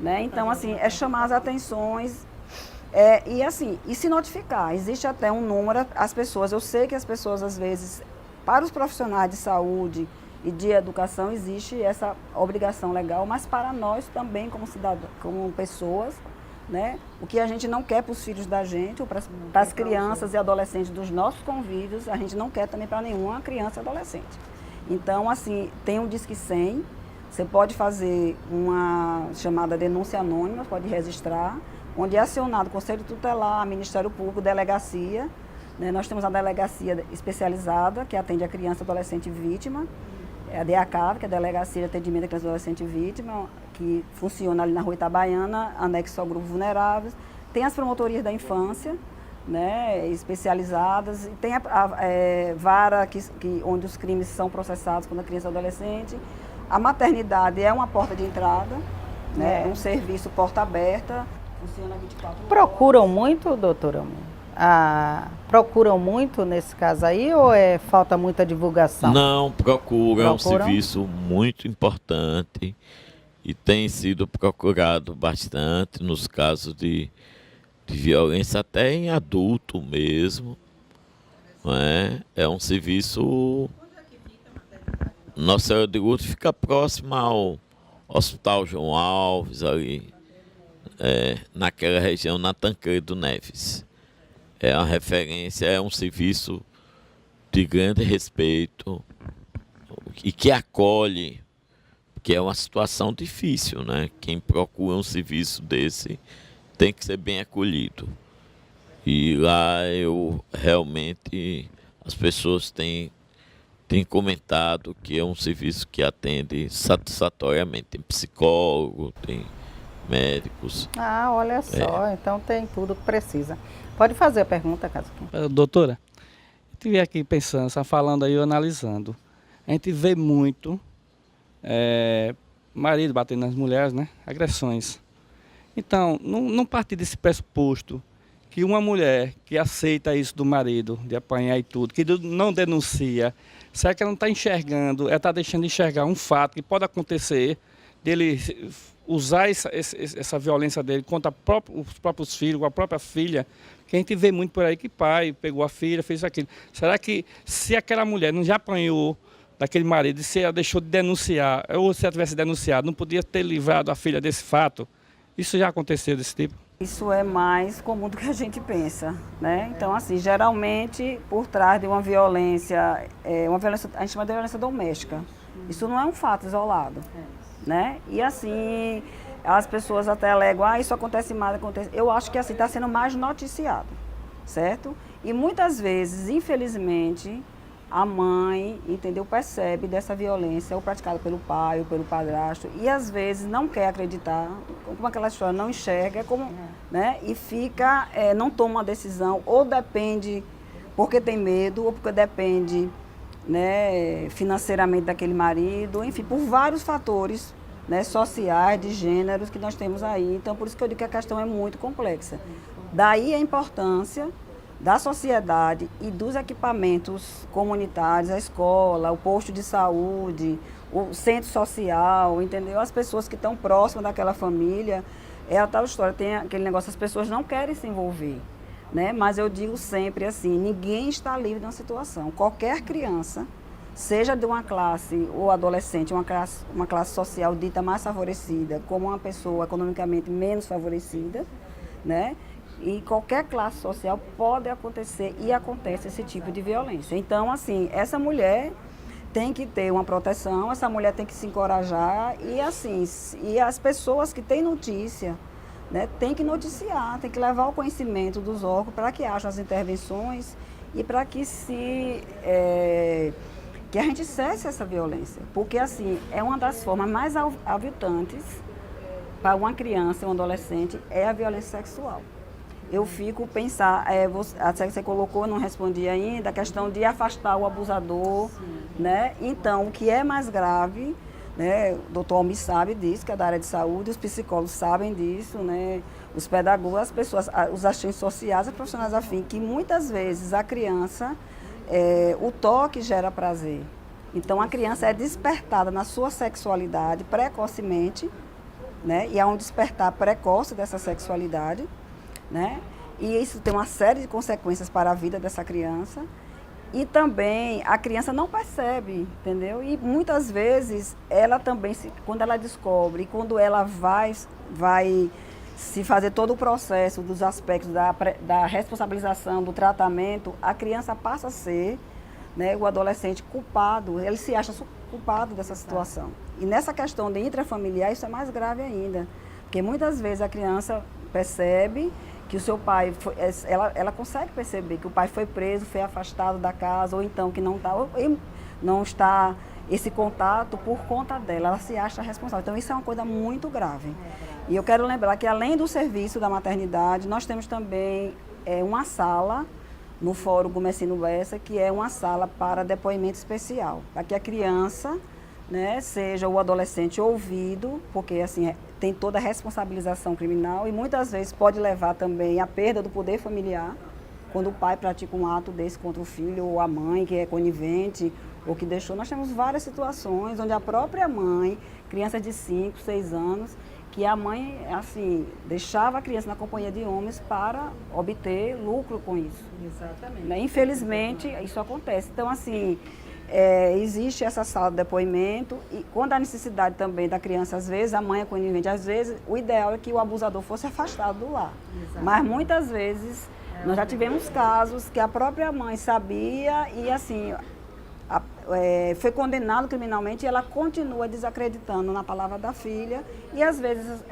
Né? Então, assim, é chamar as atenções e se notificar. Existe até um número, eu sei que as pessoas, às vezes, para os profissionais de saúde e de educação, existe essa obrigação legal, mas para nós também, como cidadãos, como pessoas, né? O que a gente não quer para os filhos da gente, ou para as crianças e adolescentes dos nossos convívios, a gente não quer também para nenhuma criança e adolescente. Então, assim, tem um Disque 100, você pode fazer uma chamada denúncia anônima, pode registrar, onde é acionado o Conselho Tutelar, Ministério Público, Delegacia. Né? Nós temos a delegacia especializada, que atende a criança e adolescente vítima, a DEACAV, que é a Delegacia de Atendimento à Criança e Adolescente Vítima, que funciona ali na Rua Itabaiana, anexo ao Grupo Vulneráveis. Tem as promotorias da infância, né, especializadas, e tem a vara onde os crimes são processados quando a criança e adolescente. A maternidade é uma porta de entrada, né, é um serviço porta aberta, funciona 24 horas. Procuram muito, doutora? Procuram muito nesse caso aí, ou falta muita divulgação? Não, procuram. É um serviço muito importante e tem sido procurado bastante nos casos de violência, até em adulto mesmo. Não é? É um serviço... Nossa Senhora de Lourdes fica próxima ao Hospital João Alves, ali, naquela região, na Tancredo Neves. É uma referência, é um serviço de grande respeito e que acolhe, porque é uma situação difícil, né? Quem procura um serviço desse tem que ser bem acolhido. E lá realmente as pessoas têm comentado que é um serviço que atende satisfatoriamente. Tem psicólogo, tem médicos. Ah, olha só, então tem tudo que precisa. Pode fazer a pergunta, caso. Doutora, eu estive aqui pensando, falando aí, analisando. A gente vê muito marido batendo nas mulheres, né? Agressões. Então, não partir desse pressuposto que uma mulher que aceita isso do marido, de apanhar e tudo, que não denuncia, será que ela não está enxergando, ela está deixando de enxergar um fato que pode acontecer, dele usar essa violência dele contra os próprios filhos, com a própria filha, que a gente vê muito por aí que pai pegou a filha, fez aquilo. Será que se aquela mulher não já apanhou daquele marido, se ela deixou de denunciar, ou se ela tivesse denunciado, não podia ter livrado a filha desse fato? Isso já aconteceu desse tipo? Isso é mais comum do que a gente pensa, né? Então, assim, geralmente, por trás de uma violência, a gente chama de violência doméstica. Isso não é um fato isolado, né? E assim, as pessoas até alegam, isso acontece mais, acontece... Eu acho que assim, está sendo mais noticiado, certo? E muitas vezes, infelizmente, a mãe, entendeu, percebe dessa violência ou praticada pelo pai ou pelo padrasto e às vezes não quer acreditar, como aquela história, não enxerga, né, e fica, não toma uma decisão, ou depende porque tem medo, ou porque depende, né, financeiramente daquele marido, enfim, por vários fatores, né, sociais, de gêneros que nós temos aí. Então, por isso que eu digo que a questão é muito complexa. Daí a importância da sociedade e dos equipamentos comunitários, a escola, o posto de saúde, o centro social, entendeu? As pessoas que estão próximas daquela família, é a tal história, tem aquele negócio, as pessoas não querem se envolver, né? Mas eu digo sempre assim, ninguém está livre de uma situação. Qualquer criança, seja de uma classe ou adolescente, uma classe social dita mais favorecida, como uma pessoa economicamente menos favorecida, né? E qualquer classe social pode acontecer e acontece esse tipo de violência. Então, assim, essa mulher tem que ter uma proteção, essa mulher tem que se encorajar e, assim, e as pessoas que têm notícia, né, tem que noticiar, tem que levar ao conhecimento dos órgãos para que haja as intervenções e para que que a gente cesse essa violência. Porque, assim, é uma das formas mais aviltantes para uma criança e um adolescente é a violência sexual. Eu fico pensar, você colocou, não respondi ainda, a questão de afastar o abusador, né? Então, o que é mais grave, né? O doutor Almir sabe disso, que é da área de saúde, os psicólogos sabem disso, né? Os pedagogos, as pessoas, os assistentes sociais, os profissionais afins, que muitas vezes a criança, o toque gera prazer. Então, a criança é despertada na sua sexualidade precocemente, né? E há um despertar precoce dessa sexualidade, né? E isso tem uma série de consequências para a vida dessa criança. E também a criança não percebe, entendeu? E muitas vezes ela também, quando ela descobre, quando ela vai se fazer todo o processo dos aspectos da responsabilização, do tratamento, a criança passa a ser, né, o adolescente culpado, ele se acha culpado dessa situação. E nessa questão de intrafamiliar, isso é mais grave ainda, porque muitas vezes a criança percebe que o seu pai, ela consegue perceber que o pai foi preso, foi afastado da casa, ou então que não está esse contato por conta dela, ela se acha responsável. Então isso é uma coisa muito grave. E eu quero lembrar que além do serviço da maternidade, nós temos também uma sala no Fórum Gomecino Bessa, que é uma sala para depoimento especial, para que a criança, né, seja o adolescente ouvido, porque assim tem toda a responsabilização criminal e muitas vezes pode levar também à perda do poder familiar, quando o pai pratica um ato desse contra o filho ou a mãe que é conivente ou que deixou. Nós temos várias situações onde a própria mãe, criança de 5, 6 anos, que a mãe, assim, deixava a criança na companhia de homens para obter lucro com isso. Exatamente. Né? Infelizmente, isso acontece. Então, assim, existe essa sala de depoimento e quando há necessidade também da criança, às vezes, a mãe é conivente, às vezes, o ideal é que o abusador fosse afastado do lar. Exato. Mas muitas vezes, nós já tivemos casos que a própria mãe sabia e, assim, foi condenado criminalmente e ela continua desacreditando na palavra da filha e às vezes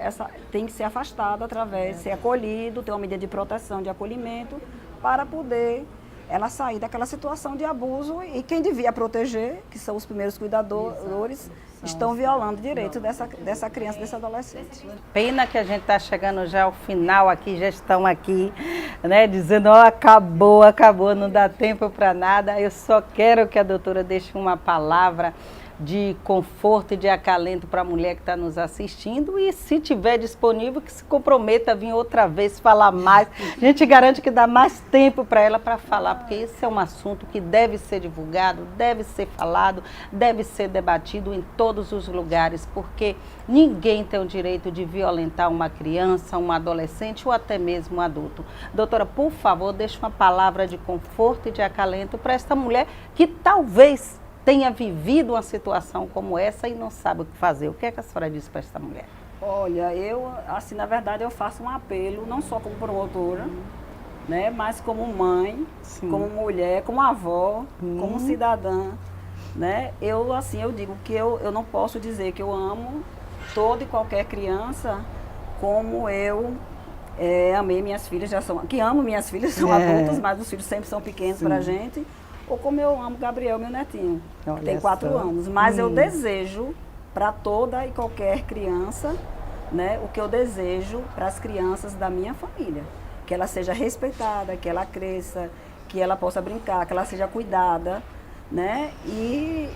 tem que ser afastada através, ser acolhido, ter uma medida de proteção, de acolhimento para poder ela sair daquela situação de abuso e quem devia proteger, que são os primeiros cuidadores, estão violando o direito dessa criança, desse adolescente. Pena que a gente está chegando já ao final aqui, já estão aqui, né, dizendo, acabou, não dá tempo para nada. Eu só quero que a doutora deixe uma palavra de conforto e de acalento para a mulher que está nos assistindo e se tiver disponível que se comprometa a vir outra vez falar mais. A gente garante que dá mais tempo para ela para falar, porque esse é um assunto que deve ser divulgado, deve ser falado, deve ser debatido em todos os lugares, porque ninguém tem o direito de violentar uma criança, um adolescente ou até mesmo um adulto. Doutora, por favor, deixe uma palavra de conforto e de acalento para esta mulher que talvez tenha vivido uma situação como essa e não sabe o que fazer. O que é que a senhora diz para essa mulher? Olha, assim, na verdade, eu faço um apelo, não só como promotora, né, mas como mãe, sim, como mulher, como avó, como cidadã, né? Eu digo que eu não posso dizer que eu amo toda e qualquer criança como eu amei minhas filhas, amo minhas filhas, são adultas, mas os filhos sempre são pequenos para a gente. ou como eu amo Gabriel, meu netinho, Olha que tem 4 só. anos. Mas eu desejo para toda e qualquer criança, né, o que eu desejo para as crianças da minha família. Que ela seja respeitada, que ela cresça, que ela possa brincar, que ela seja cuidada, né? E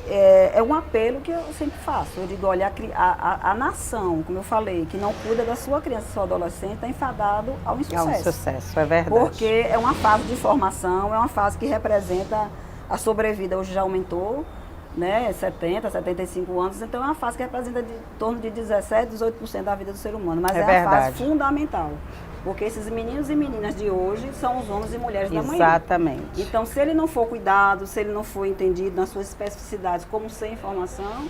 é um apelo que eu sempre faço. Eu digo, olha, a nação, como eu falei, que não cuida da sua criança, do seu adolescente, está enfadado ao insucesso. É um sucesso, é verdade. Porque é uma fase de formação, é uma fase que representa a sobrevida. Hoje já aumentou, né? 70, 75 anos, então é uma fase que representa de torno de 17, 18% da vida do ser humano. Mas é a fase fundamental. Porque esses meninos e meninas de hoje são os homens e mulheres da manhã. Exatamente. Então, se ele não for cuidado, se ele não for entendido nas suas especificidades como sem informação,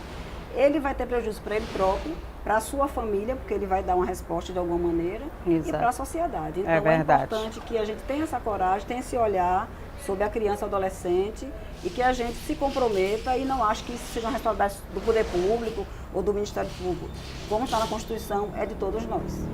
ele vai ter prejuízo para ele próprio, para a sua família, porque ele vai dar uma resposta de alguma maneira, e para a sociedade. Então, é importante que a gente tenha essa coragem, tenha esse olhar sobre a criança e adolescente e que a gente se comprometa e não ache que isso seja uma responsabilidade do poder público ou do Ministério Público. Como está na Constituição, é de todos nós.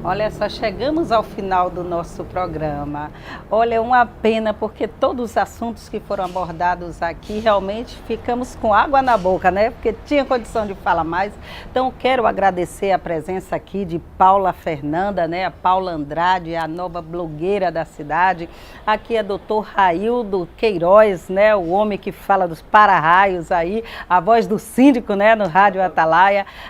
Olha só, chegamos ao final do nosso programa. Olha, é uma pena porque todos os assuntos que foram abordados aqui, realmente ficamos com água na boca, né? Porque tinha condição de falar mais. Então, quero agradecer a presença aqui de Paula Fernanda, né? A Paula Andrade, a nova blogueira da cidade. Aqui é doutor Raildo Queiroz, né? O homem que fala dos para-raios aí, a voz do síndico, né? No Rádio Atalaia.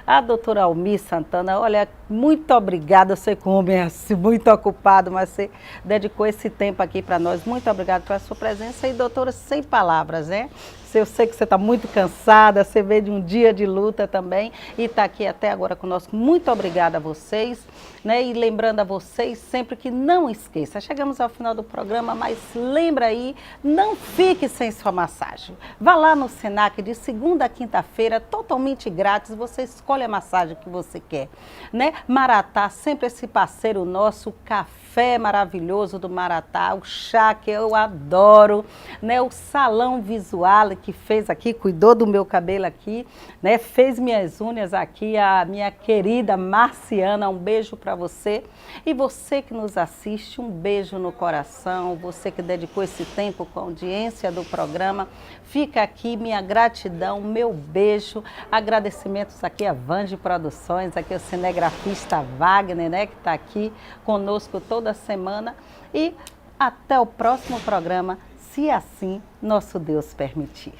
A doutora Almir Santana, olha, muito obrigada. Eu sei que o homem é assim, muito ocupado, mas você dedicou esse tempo aqui para nós. Muito obrigada pela sua presença. E, doutora, sem palavras, né? Eu sei que você está muito cansada, você veio de um dia de luta também e está aqui até agora conosco. Muito obrigada a vocês, né? E lembrando a vocês sempre que não esqueça, chegamos ao final do programa, mas lembra aí, não fique sem sua massagem. Vá lá no Senac de segunda a quinta-feira, totalmente grátis, você escolhe a massagem que você quer, né? Maratá, sempre esse parceiro nosso, o café maravilhoso do Maratá, o chá que eu adoro, né? O Salão Visual que fez aqui, cuidou do meu cabelo aqui, né? Fez minhas unhas aqui, a minha querida Marciana, um beijo para você. E você que nos assiste, um beijo no coração, você que dedicou esse tempo com a audiência do programa, fica aqui minha gratidão, meu beijo, agradecimentos aqui a Vange Produções, aqui o cinegrafista Wagner, né? Que está aqui conosco toda semana e até o próximo programa, se assim nosso Deus permitir.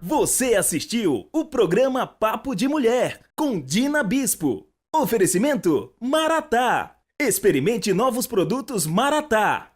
Você assistiu o programa Papo de Mulher com Dina Bispo. Oferecimento Maratá. Experimente novos produtos Maratá.